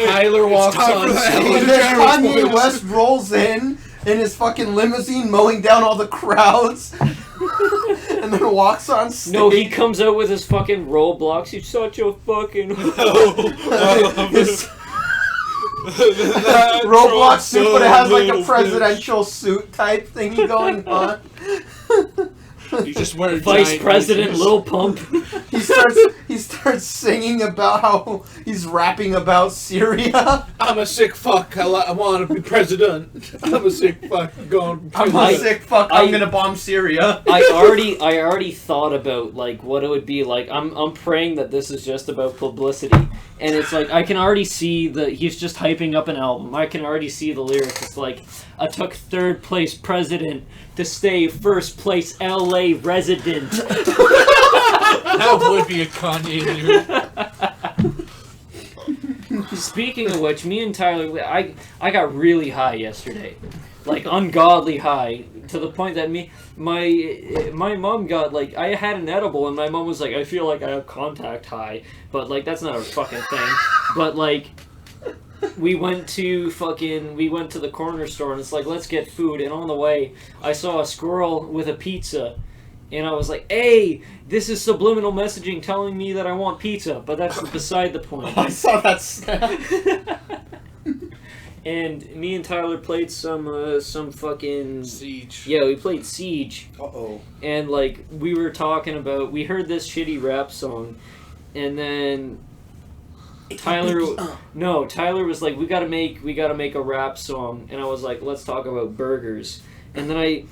Tyler walks time on for the stage. Ellen And then DeGeneres Kanye voice. West rolls in his fucking limousine, mowing down all the crowds. And then walks on stage. No, he comes out with his fucking Roblox. You're such a fucking. His Roblox suit, but it has like a presidential suit type thingy going on. He's just wearing Vice giant President booties. Lil Pump. He starts singing about how he's rapping about Syria. I'm a sick fuck. I want to be president. I'm a sick fuck. Going. I'm I- a sick fuck. I'm gonna bomb Syria. I already thought about like what it would be like. I'm praying that this is just about publicity, and it's like I can already see he's just hyping up an album. I can already see the lyrics. It's like I took third place president to stay first place LA resident. That would be a Kanye lyric. Speaking of which, me and Tyler, I got really high yesterday, like ungodly high, to the point that my mom got like, I had an edible and my mom was like, I feel like I have contact high, but like that's not a fucking thing. But like, we went to the corner store and it's like, let's get food, and on the way I saw a squirrel with a pizza. And I was like, hey, this is subliminal messaging telling me that I want pizza, but that's beside the point. I saw that snap. And me and Tyler played some fucking... Siege. Yeah, we played Siege. Uh-oh. And, like, we were talking about... We heard this shitty rap song, and then Tyler was like, we gotta make a rap song. And I was like, let's talk about burgers. And then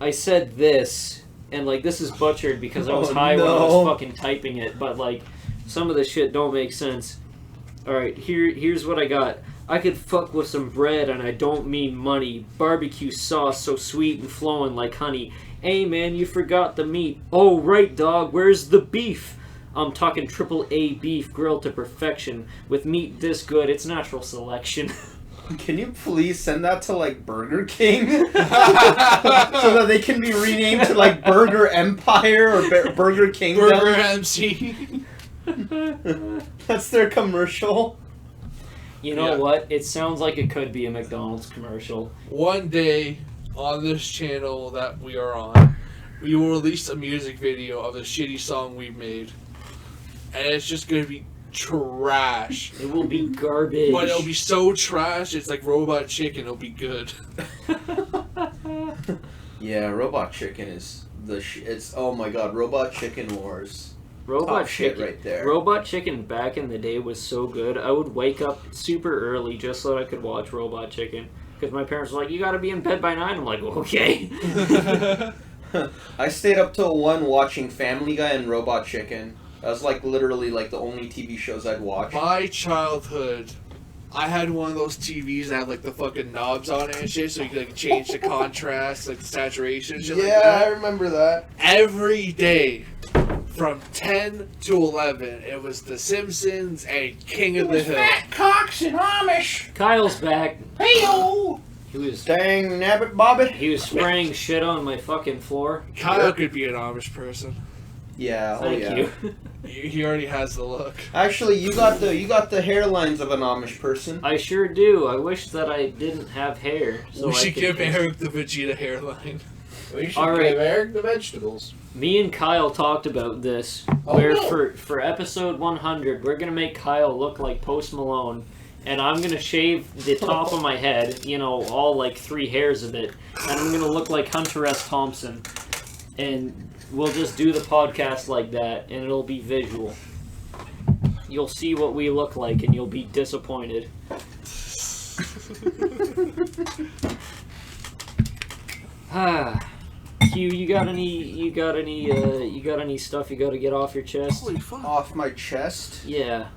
I said this... And, like, this is butchered because I was high when I was fucking typing it. But, like, some of the shit don't make sense. Alright, here's what I got. I could fuck with some bread and I don't mean money. Barbecue sauce so sweet and flowing like honey. Hey, man, you forgot the meat. Oh, right, dog, where's the beef? I'm talking AAA beef grilled to perfection. With meat this good, it's natural selection. Can you please send that to, like, Burger King? So that they can be renamed to, like, Burger Empire or Burger Kingdom? Burger MC. That's their commercial. You know Yeah. what? It sounds like it could be a McDonald's commercial. One day on this channel that we are on, we will release a music video of the shitty song we made. And it's just going to be trash. It will be garbage. But it'll be so trash, it's like Robot Chicken, it'll be good. Yeah, Robot Chicken is it's, oh my god, Robot Chicken Wars. Robot Top shit Chicken right there. Robot Chicken back in the day was so good. I would wake up super early just so that I could watch Robot Chicken. Because my parents were like, you gotta be in bed by 9. I'm like, okay. I stayed up till 1 watching Family Guy and Robot Chicken. That was like literally like the only TV shows I'd watch. My childhood, I had one of those TVs that had like the fucking knobs on it and shit, so you could like change the contrast, like the saturation and shit like Yeah, that. I remember that. Every day, from 10 to 11, it was The Simpsons and King of the Hill. Fat cocks and Amish. Kyle's back. Hey-o. He was Dang nabbit Bobbit. he was spraying shit on my fucking floor. Kyle could be an Amish person. Yeah, oh Thank yeah. you. He already has the look. Actually, you got the hairlines of an Amish person. I sure do. I wish that I didn't have hair. So We I should could give just- Eric the Vegeta hairline. We should All right. give Eric the vegetables. Me and Kyle talked about this. Oh, where no. for episode 100, we're gonna make Kyle look like Post Malone, and I'm gonna shave the top of my head, you know, all like 3 hairs of it, and I'm gonna look like Hunter S. Thompson, and we'll just do the podcast like that, and it'll be visual. You'll see what we look like, and you'll be disappointed. Ah. Q, you got any stuff you got to get off your chest? Holy fuck. Off my chest. Yeah.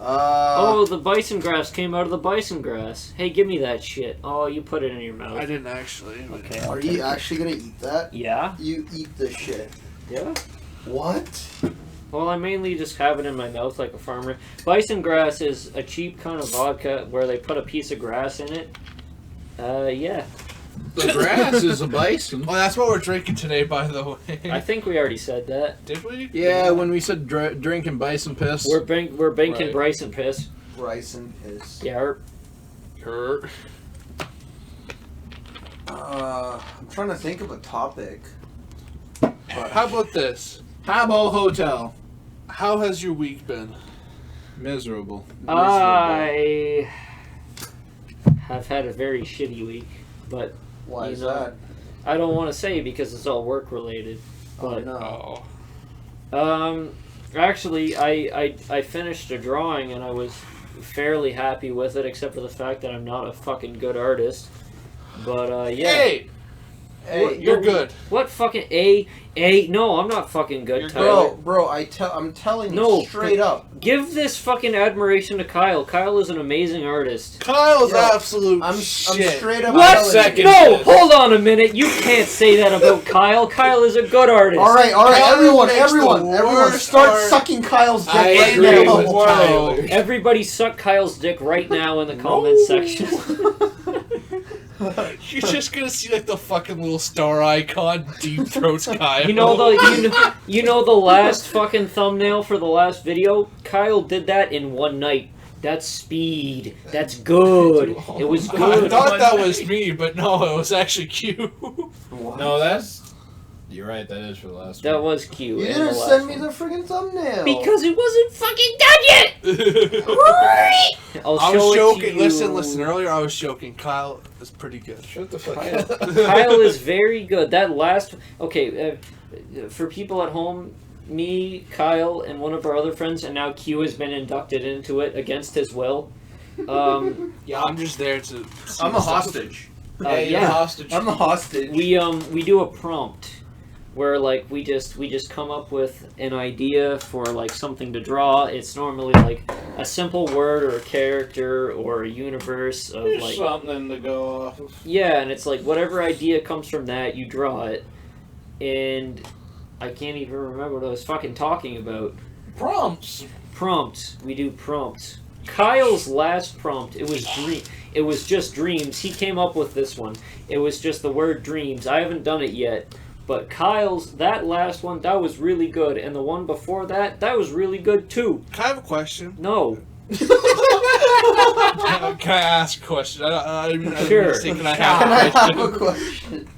Oh, the bison grass came out of the bison grass. Hey, give me that shit. Oh, you put it in your mouth. I didn't actually. but- Okay. Are you actually gonna eat that? Yeah. You eat this shit. Yeah. What? Well, I mainly just have it in my mouth like a farmer. Bison grass is a cheap kind of vodka where they put a piece of grass in it. Yeah. The grass is a bison. Oh, that's what we're drinking today, by the way. I think we already said that. Did we? Yeah, when we said drinking bison piss. We're banking Right. Bryson piss. Rice and piss. Yeah. Hurt. I'm trying to think of a topic. How about this? Habbo Hotel. How has your week been? Miserable. I have had a very shitty week, but Why you is know, that? I don't want to say because it's all work related. Oh But no. Oh. Actually, I finished a drawing and I was fairly happy with it, except for the fact that I'm not a fucking good artist. But yeah, Hey! Hey, You're good. What fucking A? No, I'm not fucking good, You're Tyler. bro, I'm telling you No, straight up. Give this fucking admiration to Kyle. Kyle is an amazing artist. Kyle's Yo, absolute I'm shit. straight up. What? telling you. Second. No, this. hold on a minute. You can't say that about Kyle. Kyle is a good artist. All right, Kyle everyone, makes everyone, the everyone, worst start art. sucking Kyle's dick I right agree now. with Tyler. Everybody suck Kyle's dick right now in the comment section. You're just gonna see like the fucking little star icon deep throats Kyle. You know the last fucking thumbnail for the last video? Kyle did that in one night. That's speed. That's good. It was I good. thought that was me, but no, it was actually cute. No, that's. You're right. That is for the last That one. was cute. You and didn't the last send me one. the friggin' thumbnail. Because it wasn't fucking done yet. I'll I show was it joking. to you. Listen. Earlier I was joking. Kyle is pretty good. Shut the fuck Kyle. up. Kyle is very good. That last. Okay, for people at home, me, Kyle, and one of our other friends, and now Q has been inducted into it against his will. Yeah, I'm just there to. See I'm the a stuff. hostage. Hey, you're yeah. hostage. I'm a hostage. We do a prompt where like we just come up with an idea for like something to draw. It's normally like a simple word or a character or a universe of There's like something to go off of. yeah, and it's like whatever idea comes from that, you draw it. And I can't even remember what I was fucking talking about. Prompts. Prompts. We do prompts. Kyle's last prompt, it was just dreams. He came up with this one. It was just the word dreams. I haven't done it yet. But Kyle's, that last one, that was really good. And the one before that, that was really good too. Can I have a question? No. Can I ask a question? I'm Sure. Can I Can have I a question? have a question?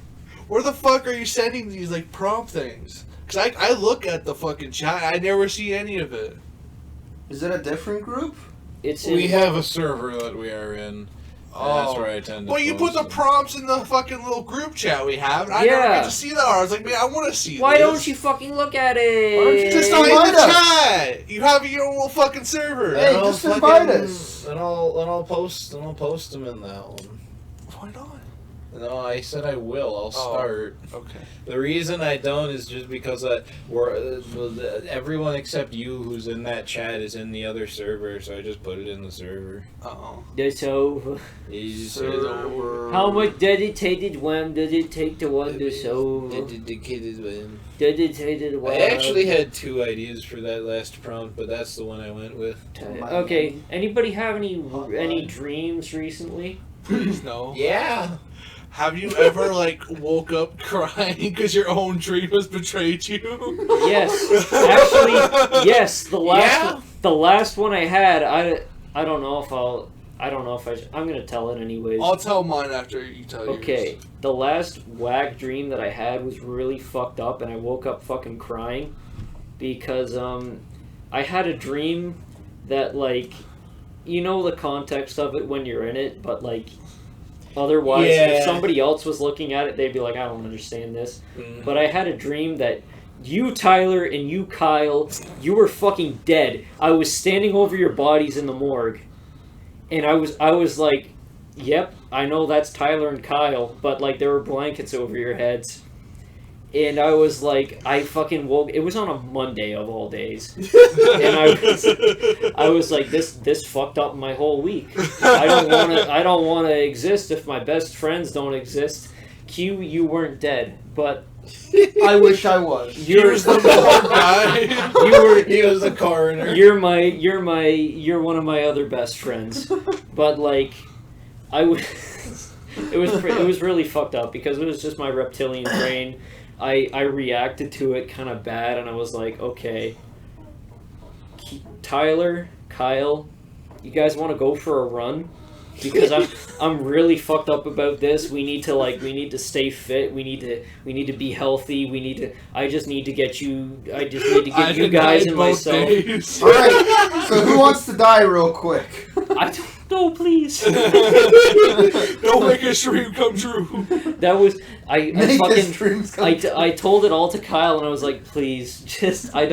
Where the fuck are you sending these like prompt things? Cause I look at the fucking chat. I never see any of it. Is it a different group? It's We in, have a server that we are in. And that's where I tend to. Well, you put post the them. prompts in the fucking little group chat we have, and I Yeah. never get to see that. I was like, man, I want to see Why this. don't you fucking look at it? Why don't you Just Hey, not in invite the us. chat. You have your own little fucking server. Hey, And I'll just invite fucking- us. And I'll post them in that one. Why not? No, I said I will. I'll start. Okay. The reason I don't is just because everyone except you who's in that chat is in the other server, so I just put it in the server. Uh-oh. It's over. You just Server. How much dedicated wham does it take to wonder so? Dedicated wham. I actually had 2 ideas for that last prompt, but that's the one I went with. Okay. Anybody have any dreams recently? Please no. Yeah. Have you ever like woke up crying because your own dream has betrayed you? Yes. Actually, yes. Yeah. The last one I had, I don't know if I'm gonna tell it anyways. I'll tell mine after you tell yours. Okay, the last whack dream that I had was really fucked up, and I woke up fucking crying because I had a dream that like, you know the context of it when you're in it, but like otherwise if Yeah. somebody else was looking at it, they'd be like, I don't understand this. Mm. But I had a dream that you, Tyler, and you, Kyle, you were fucking dead. I was standing over your bodies in the morgue. And I was like, yep, I know that's Tyler and Kyle, but like there were blankets over your heads. And I was like, I fucking woke, it was on a Monday of all days. And I was like, this fucked up my whole week. I don't wanna exist if my best friends don't exist. Q, you weren't dead, but I wish I was. Here's the poor guy. He was the coroner. You're one of my other best friends, but like, it was really fucked up because it was just my reptilian brain. I reacted to it kind of bad, and I was like, okay, Tyler, Kyle, you guys want to go for a run? Because I'm really fucked up about this. We need to stay fit. We need to be healthy. I just need to get you you guys and myself. Alright, so who wants to die real quick? I don't know, please. Don't make his dream come true. That was I Make his fucking dreams come I told it all to Kyle, and I was like, please, just I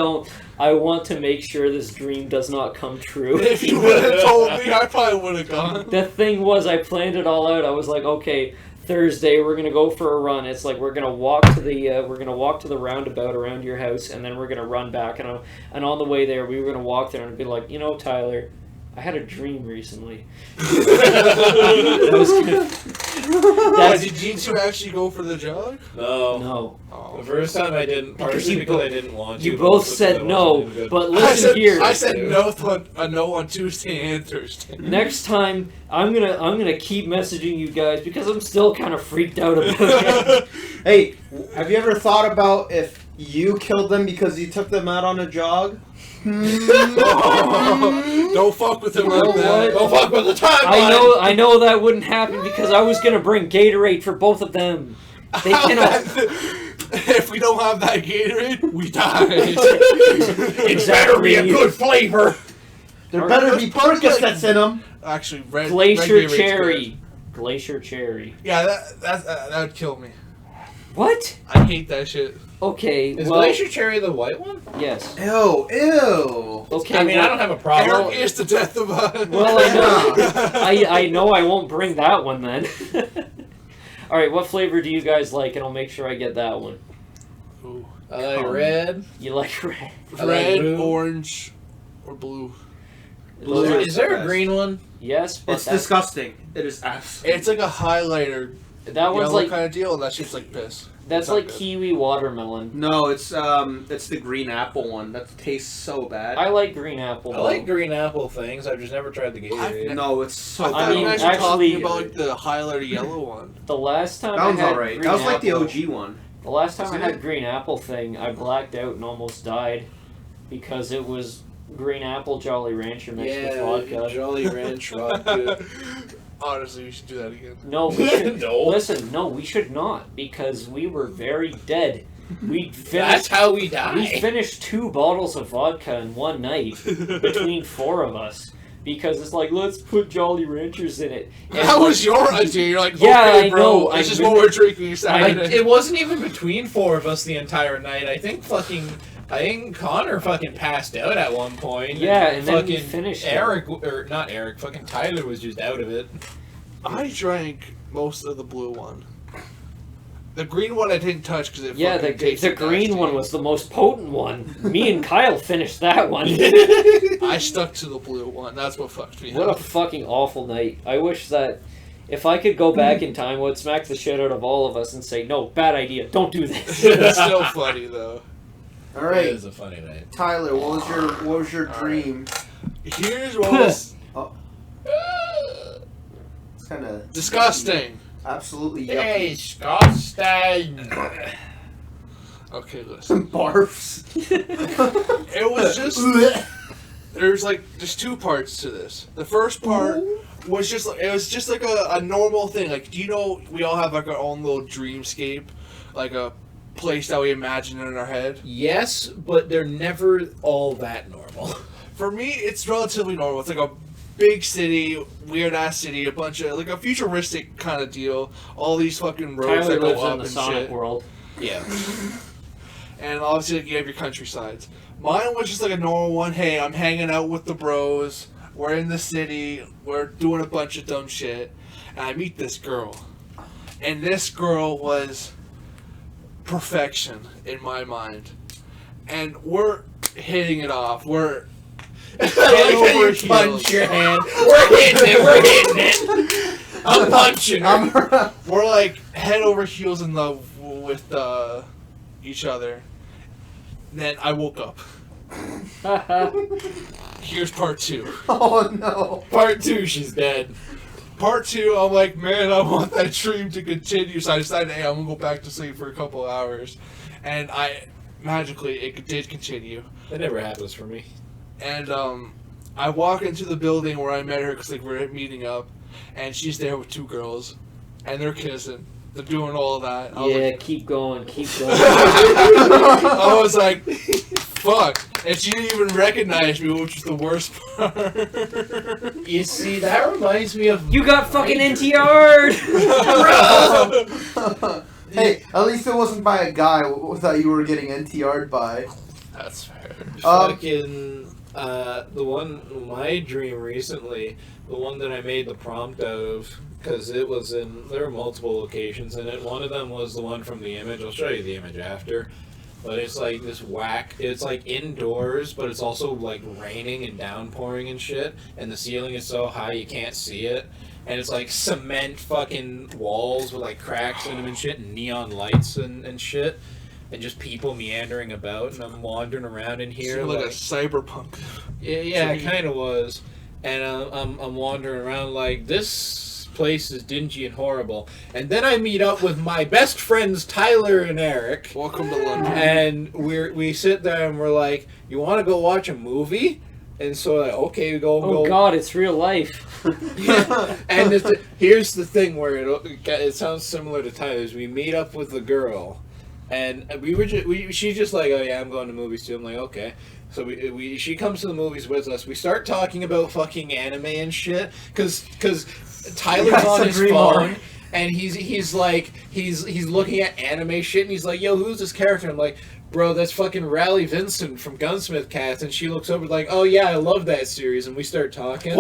want to make sure this dream does not come true. If you would have told me, I probably would have gone. The thing was, I planned it all out. I was like, okay, Thursday we're gonna go for a run. It's like we're gonna walk to the roundabout around your house, and then we're gonna run back. And on the way there, we were gonna walk there and be like, you know, Tyler, I had a dream recently. That was good. Did you two actually go for the jog? No. No. The first time I didn't, partially because I didn't want to. You but both also because I said no, wasn't in good- but listen here. I said no on Tuesday and Thursday. Next time, I'm gonna keep messaging you guys because I'm still kind of freaked out about it. Hey, have you ever thought about if you killed them because you took them out on a jog? Don't fuck with him You know like that. what? Don't fuck with the timeline! I know that wouldn't happen because I was gonna bring Gatorade for both of them. They cannot. If we don't have that Gatorade, we die. It better be a good flavor! There better be Percocets in them. Actually, red Glacier Gatorade's cherry. good. Glacier cherry. Yeah, that would kill me. What? I hate that shit. Okay. Is well, Glacier Cherry the white one? yes. Ew, ew. Okay. I mean, well, I don't have a problem. Eric is the death of us. Well, I know I won't bring that one then. All right. What flavor do you guys like? And I'll make sure I get that one. Ooh. I like red. You like red? I like Red, blue. orange, or blue. Those are- Is there a best. green one? Yes, but It's disgusting. It is absolutely. It's like a highlighter that one's yellow like kind of deal, and that shit's like piss. that's not like good. kiwi watermelon. No, it's the green apple one. That tastes so bad. I like green apple. I like green apple things. I've just never tried the Gatorade. No, it's so I bad. thought mean, you guys were actually- talking about like the highlighter yellow one. The last time That one's I had alright. green That was like the apple- OG one. The last time Isn't I had it? green apple thing, I blacked out and almost died because it was green apple Jolly Rancher mixed with vodka. Jolly Ranch vodka. Honestly, you should do that again. No, we should. No. Listen, no, we should not because we were very dead. We That's finished. how we We die. finished 2 bottles of vodka in one night between 4 of us because it's like let's put Jolly Ranchers in it. And That like- was your idea. You're like, Yeah, okay, I bro, know, this I is really- what we're drinking Saturday. Like, it wasn't even between 4 of us the entire night. I think Connor fucking passed out at one point. Yeah, and then we fucking finished it. Eric, or not Eric, fucking Tyler was just out of it. I drank most of the blue one. The green one I didn't touch because it Yeah, fucking the tasted green nasty. one was the most potent one. Me and Kyle finished that one. I stuck to the blue one. That's what fucked me What a up. fucking awful night. I wish that if I could go back in time, I would smack the shit out of all of us and say, no, bad idea, don't do this. It's still funny though. All It right, is a funny night. Tyler, what was your All dream? Here's what was It's kind of disgusting. absolutely yucky. Disgusting. Okay, listen. Barfs. It was just there's 2 parts to this. The first part was just like a normal thing. Like, do you know we all have like our own little dreamscape, like a place that we imagine in our head. Yes, but they're never all that normal. For me, it's relatively normal. It's like a big city, weird ass city, a bunch of like a futuristic kind of deal. All these fucking roads Tyler that go lives up in the and Sonic shit. world. Yeah. And obviously, like, you have your countrysides. Mine was just like a normal one. Hey, I'm hanging out with the bros. We're in the city. We're doing a bunch of dumb shit. And I meet this girl. And this girl was perfection in my mind. And we're hitting it off. We're head over You punch heels. your hand. We're hitting it. I'm punching her. We're like head over heels in love with each other. Then I woke up. Here's part 2. Oh no. Part 2, she's dead. Part 2, I'm like, man, I want that dream to continue. So I decided, hey, I'm gonna go back to sleep for a couple hours. And magically, it did continue. That never happens for me. And I walk into the building where I met her because like we're meeting up, and she's there with 2 girls, and they're kissing. They're doing all of that. I was Yeah, like, keep going, keep going. I was like, fuck. And she didn't even recognize me, which was the worst part. You see, that reminds me of... You got fucking NTR'd! Hey, at least it wasn't by a guy that you were getting NTR'd by. That's fair. Fucking... the one... My dream recently, the one that I made the prompt out of, because it was in. There were multiple locations in it. One of them was the one from the image. I'll show you the image after. But it's like this whack. It's like indoors, but it's also like raining and downpouring and shit. And the ceiling is so high you can't see it. And it's like cement fucking walls with like cracks in them and shit, and neon lights and shit. And just people meandering about, and I'm wandering around in here. Seemed like a cyberpunk. Yeah, it kind of was. And I'm wandering around like, this place is dingy and horrible. And then I meet up with my best friends Tyler and Eric. Welcome to London. And we sit there and we're like, you want to go watch a movie? And so like, okay, we go. Oh God, it's real life. And here's the thing where it sounds similar to Tyler's. We meet up with the girl, and she's just like, oh yeah, I'm going to movies too. I'm like, okay. So she comes to the movies with us. We start talking about fucking anime and shit, cause Tyler's on his phone. And he's looking at anime shit, and he's like, yo, who's this character? I'm like, bro, that's fucking Raleigh Vincent from Gunsmith Cats. And she looks over like, oh yeah, I love that series. And we start talking,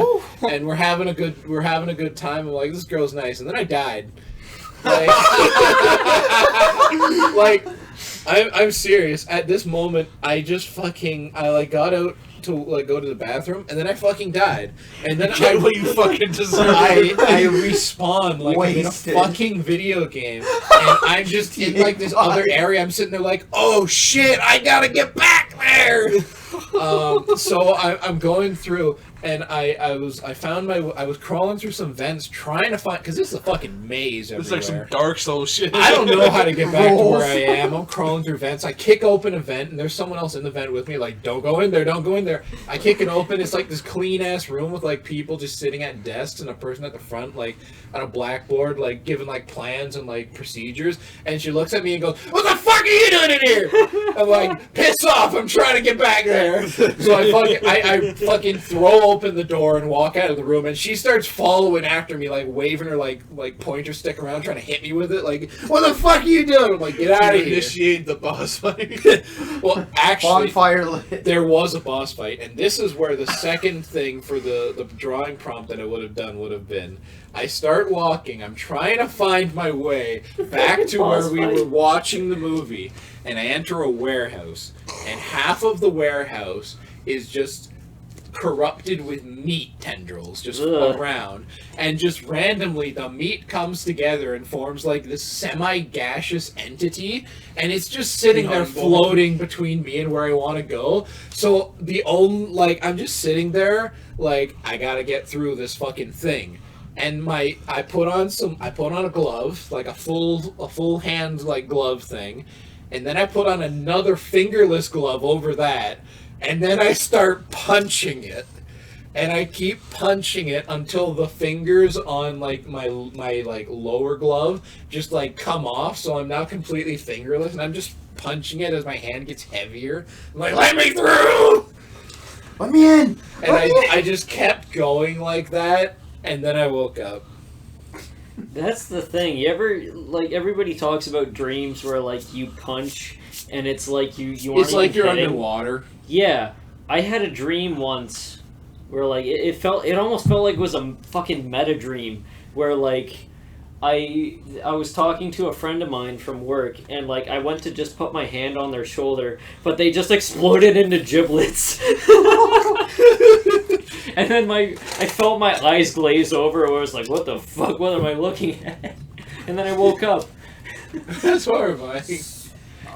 and we're having a good time. I'm like, this girl's nice. And then I died. Like, I'm serious. At this moment, I got out to like go to the bathroom, and then I fucking died. And then what you fucking deserve. I respawn like I'm in a Wasted. fucking video game, and I'm just in like this other area. I'm sitting there like, oh shit, I gotta get back there. So I'm going through, and I was crawling through some vents trying to find, because this is a fucking maze everywhere. It's like some Dark Souls shit. I don't know how to get back to where I am. I'm crawling through vents. I kick open a vent, and there's someone else in the vent with me, like, don't go in there, don't go in there. I kick it open. It's like this clean-ass room with, like, people just sitting at desks and a person at the front, like, on a blackboard, like, giving, like, plans and, like, procedures. And she looks at me and goes, what the fuck are you doing in here? I'm like, piss off. I'm trying to get back there. So I fucking throw open the door and walk out of the room, and she starts following after me, like, waving her, like pointer stick around, trying to hit me with it. Like, what the fuck are you doing? I'm like, get out of here. Initiate the boss fight. Well, actually, Bonfire lit. there was a boss fight, and this is where the second thing for the drawing prompt that I would have done would have been. I start walking. I'm trying to find my way back to where we were watching the movie, and I enter a warehouse, and half of the warehouse is just corrupted with meat tendrils just around, and just randomly the meat comes together and forms like this semi-gaseous entity, and it's just sitting there floating between me and where I want to go. So I'm just sitting there like, I gotta get through this fucking thing. And I put on a glove, like a full hand like glove thing, and then I put on another fingerless glove over that, and then I start punching it, and I keep punching it until the fingers on like my like lower glove just like come off, so I'm now completely fingerless, and I'm just punching it as my hand gets heavier. I'm like, let me through! Let me in! And I just kept going like that. And then I woke up. That's the thing. You ever, like, everybody talks about dreams where, like, you punch and it's like you aren't It's like even you're hitting. underwater. Yeah. I had a dream once where, like, it almost felt like it was a fucking meta dream where, like, I was talking to a friend of mine from work, and like I went to just put my hand on their shoulder, but they just exploded into giblets. And then I felt my eyes glaze over, where I was like, what the fuck, what am I looking at? And then I woke up. That's horrifying.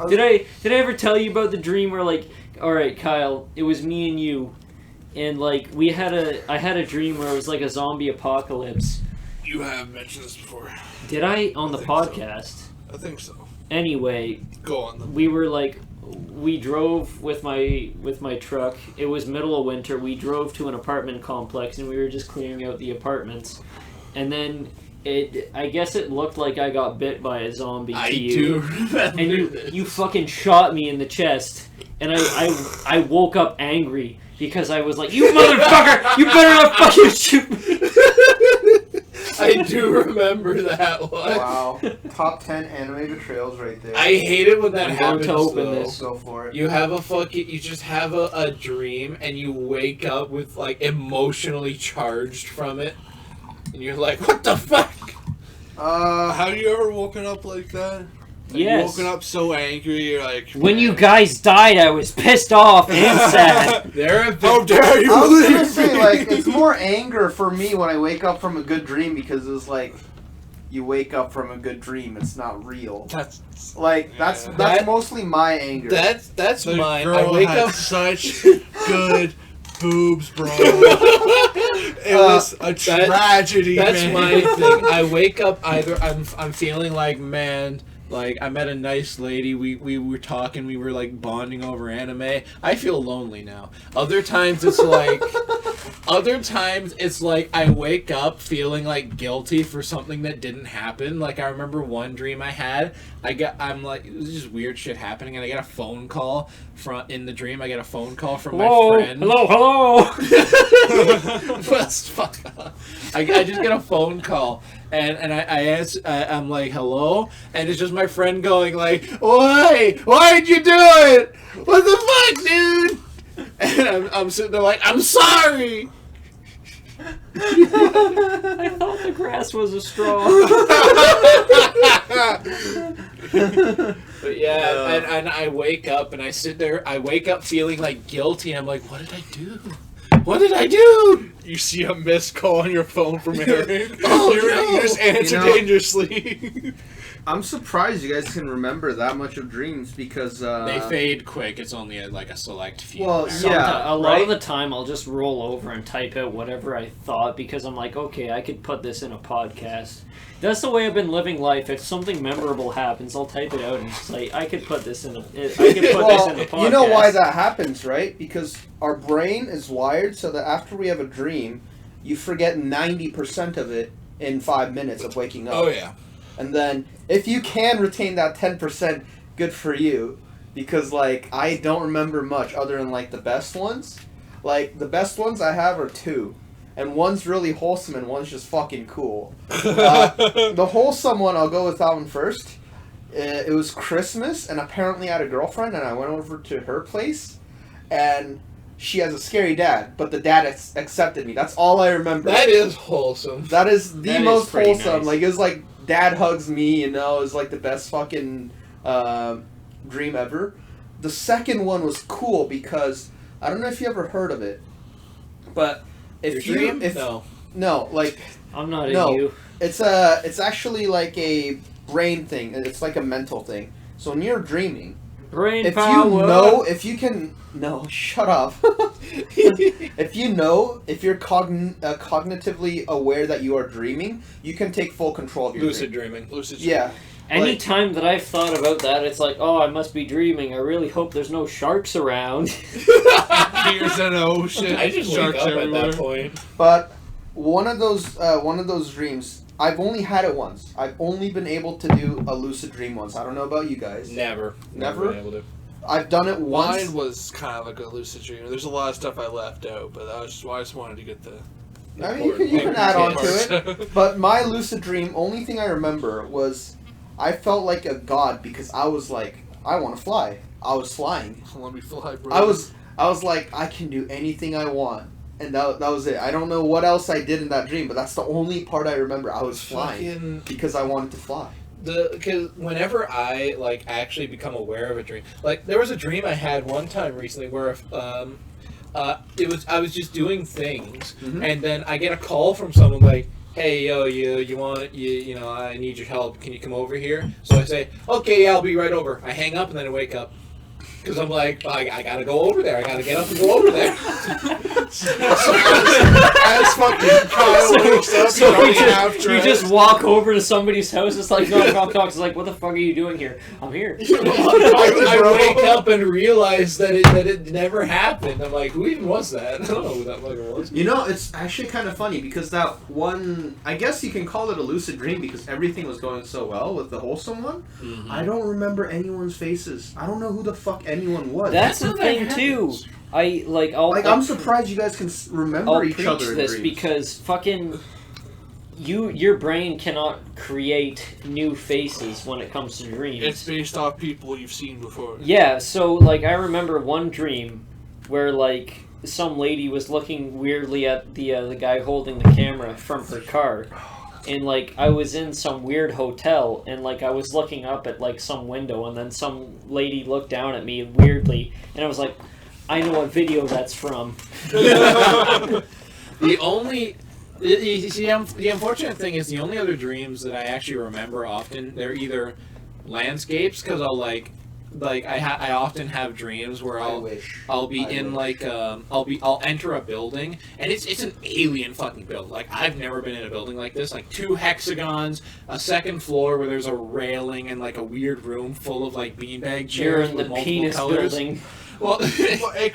Did I ever tell you about the dream where, like, alright, Kyle, it was me and you, and like I had a dream where it was like a zombie apocalypse. You have mentioned this before. Did I on the think podcast? I think so. Anyway, Go on then. we drove with my truck. It was middle of winter. We drove to an apartment complex, and we were just clearing out the apartments. And then I guess it looked like I got bit by a zombie. I to you. do remember And this. you fucking shot me in the chest, and I woke up angry because I was like, you motherfucker, you better not fucking shoot me. I do remember that one. Wow. Top 10 anime betrayals right there. I hate it when that I'm going happens. to open though. this. Go for it. You just have a dream, and you wake up with like emotionally charged from it, and you're like, what the fuck? Have you ever woken up like that? Like, Yes. You woken up so angry, you're like... When you guys died, I was pissed off and sad. There have been How dare you I was gonna leave say, me? like, it's more anger for me when I wake up from a good dream because it's like, you wake up from a good dream. It's not real. That's Like, that's Yeah. That- mostly my anger. that's the mine. girl I wake had up. such good boobs, bro. It was a tragedy, That's man. my thing. I wake up either I'm feeling like, man, like I met a nice lady. We were talking. We were like bonding over anime. I feel lonely now. Other times it's like. Other times it's like I wake up feeling like guilty for something that didn't happen. Like I remember one dream I had. I'm like, it was just weird shit happening, and I get a phone call in the dream. I get a phone call from Hello, my friend. hello. Fuck off. I just get a phone call, and I answer. I'm like, hello, and it's just my friend going like, why? Why'd you do it? What the fuck, dude? And I'm sitting there like, I'm sorry. I thought the grass was a straw. But yeah, and I wake up and I sit there. I wake up feeling like guilty. I'm like, what did I do? What did I do? You see a missed call on your phone from Eric. Oh, you no. just answered You know- in your sleep. I'm surprised you guys can remember that much of dreams because They fade quick. It's only like a select few. Well, So- yeah. A lot right? of the time, I'll just roll over and type out whatever I thought because I'm like, okay, I could put this in a podcast. That's the way I've been living life. If something memorable happens, I'll type it out and say, I could put this in a. I could put this in a podcast. You know why that happens, right? Because our brain is wired so that after we have a dream, you forget 90% of it in 5 minutes of waking up. Oh yeah. And then, if you can retain that 10%, good for you. Because, like, I don't remember much other than, like, the best ones. Like, the best ones I have are 2. And one's really wholesome and one's just fucking cool. The wholesome one, I'll go with that one first. It was Christmas, and apparently I had a girlfriend, and I went over to her place. And she has a scary dad, but the dad accepted me. That's all I remember. That is wholesome. That is the That is most pretty wholesome. nice. Like, it was like, dad hugs me, you know, it was like the best fucking dream ever. The second one was cool because, I don't know if you ever heard of it, but if Your you, dream? if, no, like, I'm not No. in you. it's actually like a brain thing, it's like a mental thing. So when you're dreaming, Brain if power. you know, if you can, no, shut up. If you know, if you're cognitively aware that you are dreaming, you can take full control of your Lucid dream. dreaming. Lucid. Yeah. Anytime that I've thought about that, it's like, oh, I must be dreaming. I really hope there's no sharks around. Tears in the ocean. I just sharks wake up everywhere. at that point. But one of those dreams, I've only had it once. I've only been able to do a lucid dream once. I don't know about you guys. Never. Never? been able to. I've done it once. Mine was kind of like a lucid dream. There's a lot of stuff I left out, but I just wanted to get the. I mean, you can add on to it. it. But my lucid dream, only thing I remember was I felt like a god because I was like, I want to fly. I was flying. Let me fly, bro. I was like, I can do anything I want. And that was it. I don't know what else I did in that dream, but that's the only part I remember. I was flying Fucking because I wanted to fly. because whenever I like actually become aware of a dream, like there was a dream I had one time recently where I was just doing things, Mhm. and then I get a call from someone like, hey yo, you know I need your help, can you come over here? So I say, okay, yeah, I'll be right over. I hang up and then I wake up because I'm like, I gotta go over there, I gotta get up and go over there. As fucking Kyle wakes up So right you after you us. just walk over to somebody's house. It's like knock. It's like, what the fuck are you doing here? I'm here. I wake up and realize that it never happened. I'm like, who even was that? I don't know who that fucker was. You know, it's actually kind of funny because that one, I guess you can call it a lucid dream because everything was going so well with the wholesome one. I don't remember anyone's faces. I don't know who the fuck anyone was. That's the how that thing too. happens. I'm surprised you guys can remember I'll each preach other in this dreams. because fucking your brain cannot create new faces when it comes to dreams. It's based off people you've seen before. Yeah, so like I remember one dream where like some lady was looking weirdly at the guy holding the camera from her car, and like I was in some weird hotel, and like I was looking up at like some window, and then some lady looked down at me weirdly, and I was like, I know what video that's from. The only, the unfortunate thing is the only other dreams that I actually remember often, they're either landscapes, because I'll like I often have dreams where I'll be in like I'll enter a building, and it's an alien fucking building. Like I've never been in a building like this. Like 2 hexagons, a second floor where there's a railing, and like a weird room full of like beanbag You're chairs in with the multiple penis colors. building. Well,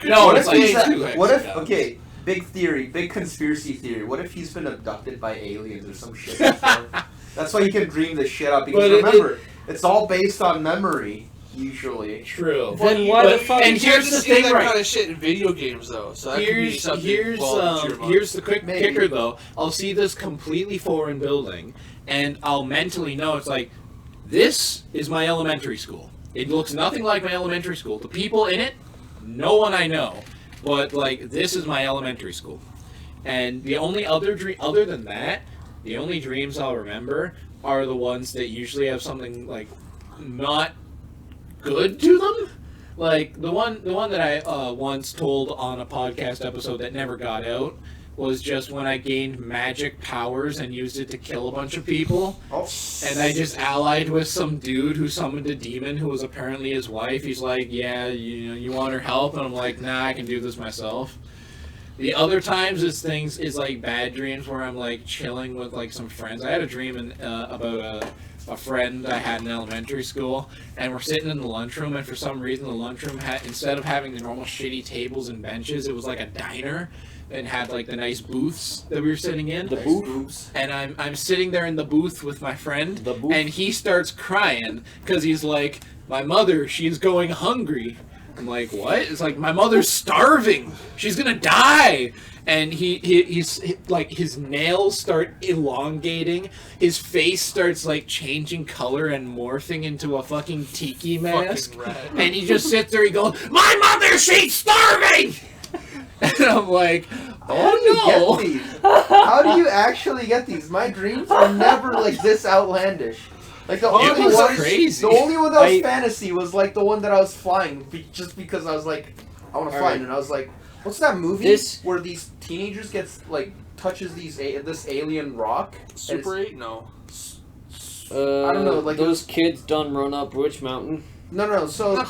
No, What it's if like he's two what if? hexagons. Okay, big theory, big conspiracy theory. What if he's been abducted by aliens or some shit? That's why you can dream this shit up. Because But remember, it's all based on memory. Usually. True. Then why the fuck? And here's the thing, that right? kind of shit in video games, though. So that could be something Here's the quick Maybe. kicker though. I'll see this completely foreign building, and I'll mentally know it's like, this is my elementary school. It looks nothing like my elementary school. The people in it, no one I know, but like this is my elementary school. And the only other dream, other than that, the only dreams I'll remember are the ones that usually have something like not good to them. Like the one that I once told on a podcast episode that never got out was just when I gained magic powers and used it to kill a bunch of people. Oh. And I just allied with some dude who summoned a demon who was apparently his wife. He's like, yeah, you want her help? And I'm like, nah, I can do this myself. The other times is like bad dreams where I'm like chilling with like some friends. I had a dream about a friend I had in elementary school, and we're sitting in the lunchroom, and for some reason the lunchroom had, instead of having the normal shitty tables and benches, it was like a diner and had like the nice booths that we were sitting in. The booth? And I'm sitting there in the booth with my friend, The booth? and he starts crying because he's like, my mother, she's going hungry. I'm like, what? It's like, my mother's starving. She's gonna die. And he's like, his nails start elongating. His face starts like changing color and morphing into a fucking tiki mask. Fucking rat. And he just sits there. He goes, "My mother, she's starving." And I'm like, How do you oh get these? How do you actually get these? My dreams are never like this outlandish. Like the It only was one, crazy. the only one that was I- fantasy was like the one that I was flying, just because I was like, I want to fly, Alright. and I was like, what's that movie This- where these teenagers gets like touches this alien rock? Super 8? No. I don't know, like those kids done run up Witch Mountain. No. So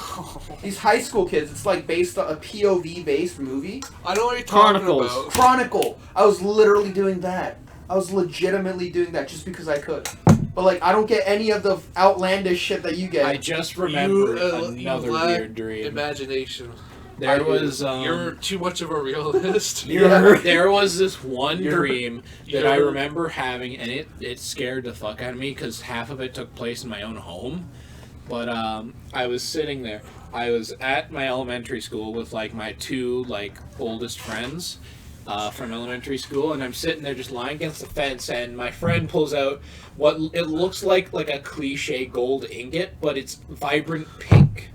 these high school kids, it's like based on a POV based movie. I know what you're talking Chronicles. about. Chronicle. I was literally doing that. I was legitimately doing that just because I could. But like, I don't get any of the outlandish shit that you get. I just remembered You another lack weird dream. Imagination. There was You're too much of a realist. there was this one dream that I you're- remember having, and it scared the fuck out of me because half of it took place in my own home. But I was sitting there. I was at my elementary school with like my 2 like oldest friends from elementary school, and I'm sitting there just lying against the fence, and my friend pulls out what it looks like a cliche gold ingot, but it's vibrant pink.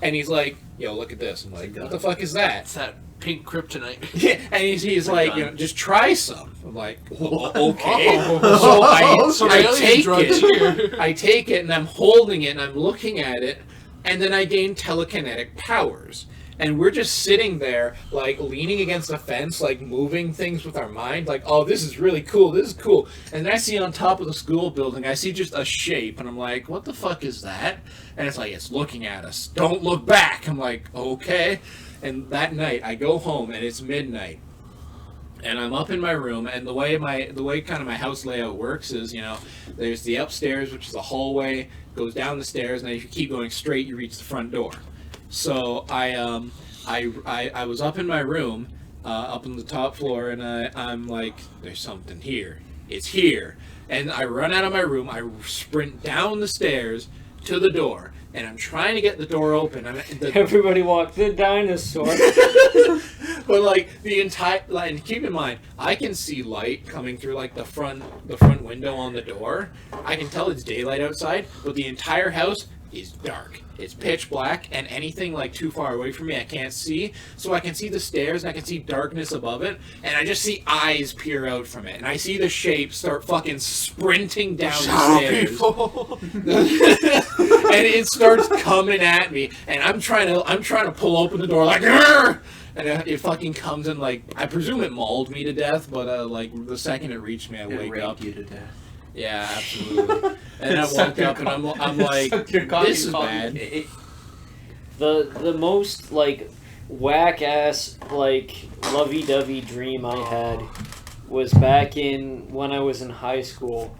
And he's like, "Yo, look at this." I'm like, "What the fuck is that?" It's that pink kryptonite. Yeah, and he's like, you know, just try some. I'm like, okay. Oh, So some I alien take drugs it. here. I take it and I'm holding it and I'm looking at it, and then I gain telekinetic powers. And we're just sitting there, like, leaning against a fence, like, moving things with our mind, like, oh, this is really cool, this is cool. And then I see on top of the school building, I see just a shape, and I'm like, what the fuck is that? And it's like, it's looking at us. Don't look back. I'm like, okay. And that night, I go home, and it's midnight. And I'm up in my room, and the way kind of my house layout works is, you know, there's the upstairs, which is a hallway, goes down the stairs, and then if you keep going straight, you reach the front door. So I was up in my room, up on the top floor, and I'm like, there's something here. It's here. And I run out of my room. I sprint down the stairs to the door, and I'm trying to get the door open. Everybody walked the dinosaur. But like the entire, like, keep in mind, I can see light coming through like the front window on the door. I can tell it's daylight outside, but the entire house, is dark. It's pitch black, and anything like too far away from me I can't see. So I can see the stairs, and I can see darkness above it, and I just see eyes peer out from it, and I see the shape start fucking sprinting down the stairs. And it starts coming at me, and I'm trying to pull open the door like, "Arr!" And it fucking comes and like, I presume it mauled me to death, but like the second it reached me, I wake up. you to death. Yeah, absolutely. And I woke up and I'm like, this is bad. The most like whack ass like lovey dovey dream I had was back when I was in high school,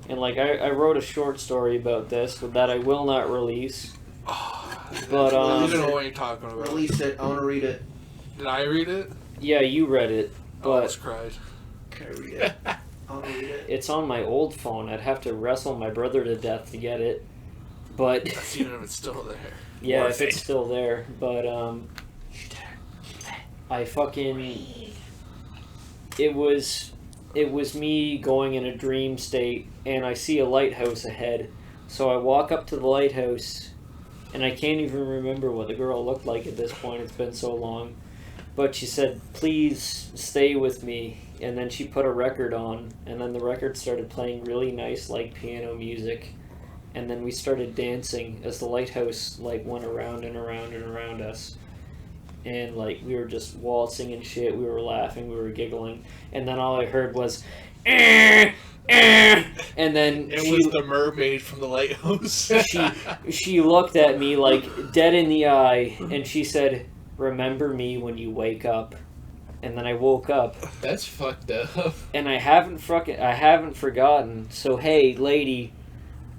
and like I wrote a short story about this that I will not release. But I don't know what you're talking about. Release it. I want to read it. Did I read it? yeah, you read it, I but almost cried. Can I read it? I want to read it. it's on my old phone. I'd have to wrestle my brother to death to get it. But I've seen it if it's still there. yeah, if Morphine. it's still there. But I fucking it was me going in a dream state, and I see a lighthouse ahead. So I walk up to the lighthouse, and I can't even remember what the girl looked like at this point. It's been so long. But she said, "Please stay with me." And then she put a record on, and then the record started playing really nice, like, piano music. And then we started dancing as the lighthouse, like, went around and around and around us. And, like, we were just waltzing and shit. We were laughing, we were giggling. And then all I heard was, "Eh, eh." And then It was the mermaid from the lighthouse. she looked at me, like, dead in the eye, and she said, "Remember me when you wake up." And then I woke up, That's fucked up. and I haven't forgotten. So hey, lady,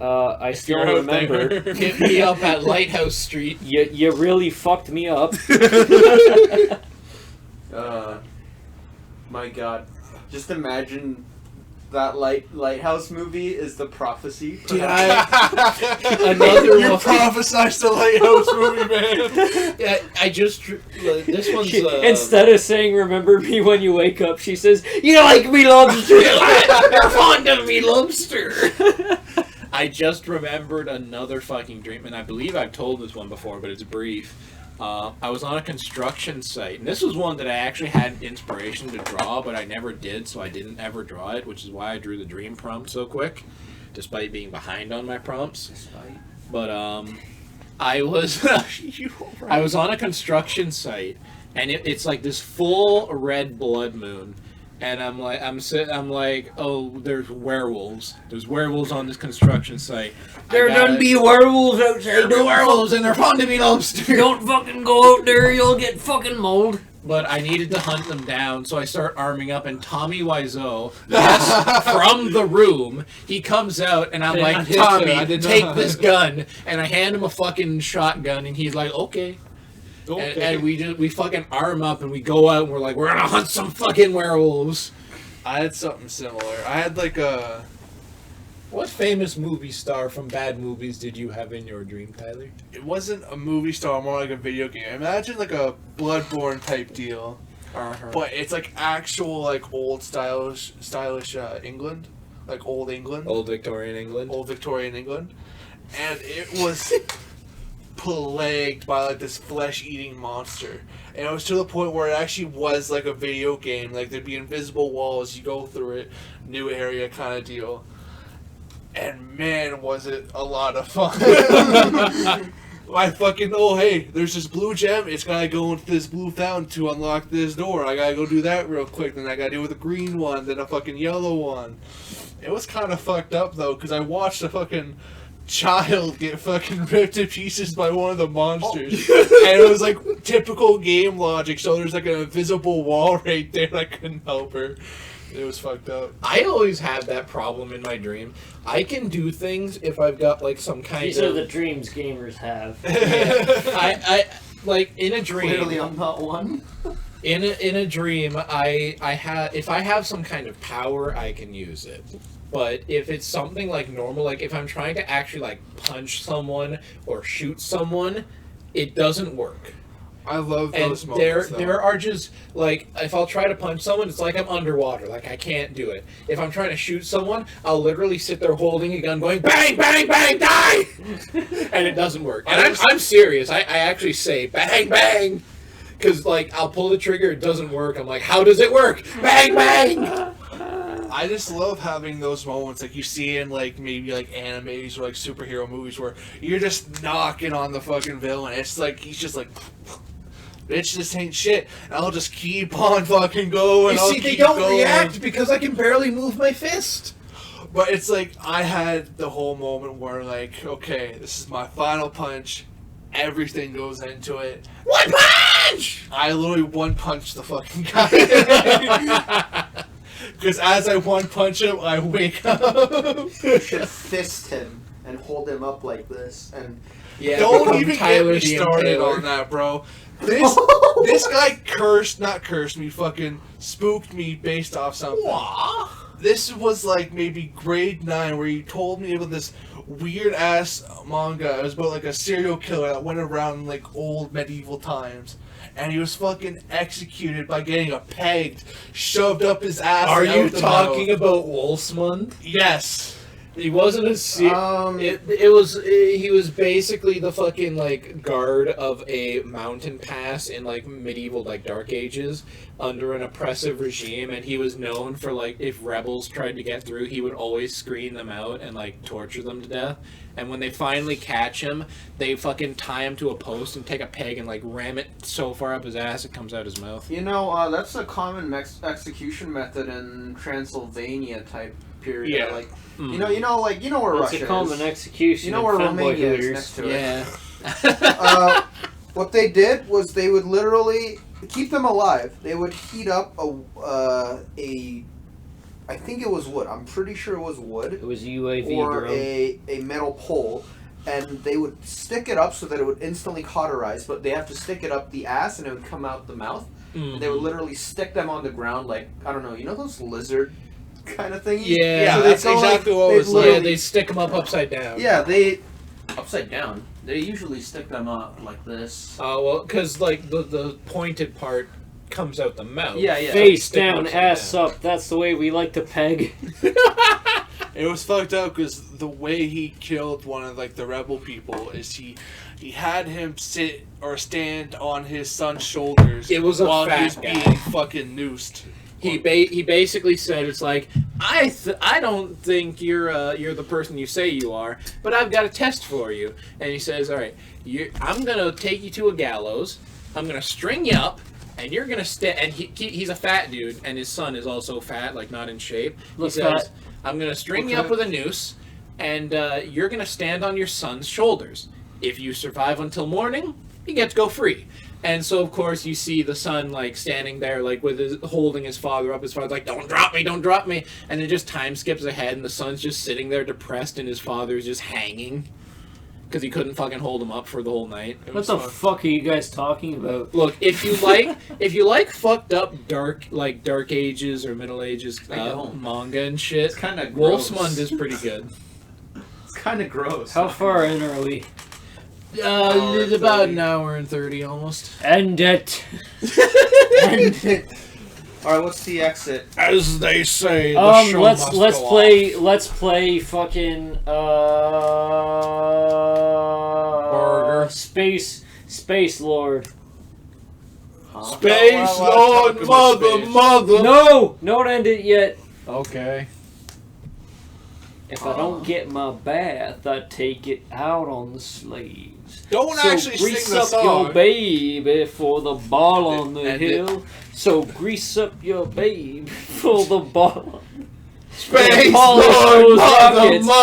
I still You're out remember. there. Hit me up at Lighthouse Street. You really fucked me up. My God, just imagine that lighthouse movie is the prophecy. Did Another you prophesized the lighthouse movie, man. Yeah, I just this one's Instead of saying "remember me when you wake up," she says, "You like me, lobster." You're fond of me, lobster. I just remembered another fucking dream, and I believe I've told this one before, but it's brief. I was on a construction site, and this was one that I actually had inspiration to draw, but I never did, so I didn't ever draw it, which is why I drew the dream prompt so quick, despite being behind on my prompts. But I was I was on a construction site, and it's like this full red blood moon. And I'm like, oh, there's werewolves. There's werewolves on this construction site. There done be werewolves outside. There be werewolves, and they're fond of me, lobster. Don't fucking go out there. You'll get fucking mauled. But I needed to hunt them down, so I start arming up, and Tommy Wiseau, yes, from the room, he comes out, and I'm like, Tommy, take this gun. And I hand him a fucking shotgun, and he's like, okay. And we fucking arm up and we go out and we're like, we're gonna hunt some fucking werewolves. I had something similar. I had like a. What famous movie star from bad movies did you have in your dream, Tyler? It wasn't a movie star, more like a video game. Imagine like a Bloodborne type deal, but it's like actual like old stylish England, like old England, Old Victorian England. old Victorian England, and it was plagued by like this flesh-eating monster, and it was to the point where it actually was like a video game. Like there'd be invisible walls, you go through it, new area kind of deal, and man, was it a lot of fun. I fucking hey, there's this blue gem, it's gotta go into this blue fountain to unlock this door. I gotta go do that real quick, then I gotta deal with a green one, then a fucking yellow one. It was kind of fucked up though, because I watched a fucking child get fucking ripped to pieces by one of the monsters. And it was like typical game logic, so there's like an invisible wall right there, I couldn't help her. It was fucked up. I always have that problem in my dream. I can do things if I've got like some kind These of are the dreams gamers have. I like in a dream. Clearly, I'm not one. In a dream, I have if I have some kind of power, I can use it. But if it's something like normal, like if I'm trying to actually like punch someone or shoot someone, it doesn't work. I love And those moments. there are just like if I'll try to punch someone, it's like I'm underwater, like I can't do it. If I'm trying to shoot someone, I'll literally sit there holding a gun, going bang, bang, bang, die, and it doesn't work. And I'm serious. I actually say bang, bang, because like I'll pull the trigger, it doesn't work. I'm like, how does it work? Bang, bang. I just love having those moments like you see in like maybe like animes or like superhero movies where you're just knocking on the fucking villain. It's like he's just like, bitch, this ain't shit. And I'll just keep on fucking going. You see, they don't react because I can barely move my fist. But it's like I had the whole moment where like, okay, this is my final punch. Everything goes into it. One punch! I literally one punched the fucking guy. Because as I one punch him, I wake up. You should fist him and hold him up like this, and Yeah, Don't become even Tyler get me the started Impaler. on that, bro. This guy not cursed me, fucking spooked me based off something. This was like maybe grade 9 where he told me about this weird ass manga. It was about like a serial killer that went around like old medieval times. And he was fucking executed by getting a peg shoved up his ass. Are and you out the talking mouth. about Wolfsmund? Yes. He wasn't a he was basically the fucking like guard of a mountain pass in like medieval like Dark Ages under an oppressive regime, and he was known for like if rebels tried to get through, he would always screen them out and like torture them to death. And when they finally catch him, they fucking tie him to a post and take a peg and like ram it so far up his ass it comes out his mouth. you know that's a common execution method in Transylvania type period. Yeah. Like you know where It's Russia a common is. execution. You know where in Femboy Romania is Hooters. next to it. Yeah. What they did was they would literally keep them alive. They would heat up I think it was wood. I'm pretty sure it was wood. It was UAV Or drone. a metal pole, and they would stick it up so that it would instantly cauterize, but they have to stick it up the ass and it would come out the mouth. And they would literally stick them on the ground like, I don't know, you know those lizard kind of things? Yeah, So that's they'd go exactly what they'd was like. literally- Yeah, they stick him up upside down. Yeah, they... Upside down. They usually stick them up like this. Oh, well, because, like, the pointed part comes out the mouth. Yeah, yeah. Face Stick down, upside ass down. up. That's the way we like to peg. It was fucked up because the way he killed one of like the rebel people is he had him sit or stand on his son's shoulders. It was a while fat he was guy. being fucking noosed. He basically said, it's like, I don't think you're the person you say you are, but I've got a test for you. And he says, all right, I'm going to take you to a gallows, I'm going to string you up, and you're going to stand, and he's a fat dude, and his son is also fat, like not in shape. He Looks says, fat. I'm going to string you up with a noose, and you're going to stand on your son's shoulders. If you survive until morning, you get to go free. And so, of course, you see the son, like, standing there, like, holding his father up. His father's like, don't drop me, don't drop me. And then just time skips ahead, and the son's just sitting there depressed, and his father's just hanging. Because he couldn't fucking hold him up for the whole night. It What was the fun. fuck are you guys talking about? Look, if you like fucked up Dark Ages or Middle Ages manga and shit, It's kind of gross. Wolfsmund is pretty good. It's kind of gross. How far in are we? It's about an hour and 30 almost. End it. End it. Alright, what's the exit? As they say, the show Let's must go let's play fucking Burger. Space Lord. off. Space Lord, mother. No, don't end it yet. Okay. If I don't get my bath, I take it out on the slaves. Don't So actually grease sing the up song. your baby for the ball on the And hill. So grease up your baby for the ball. Space Polish Lord, those mother, rockets.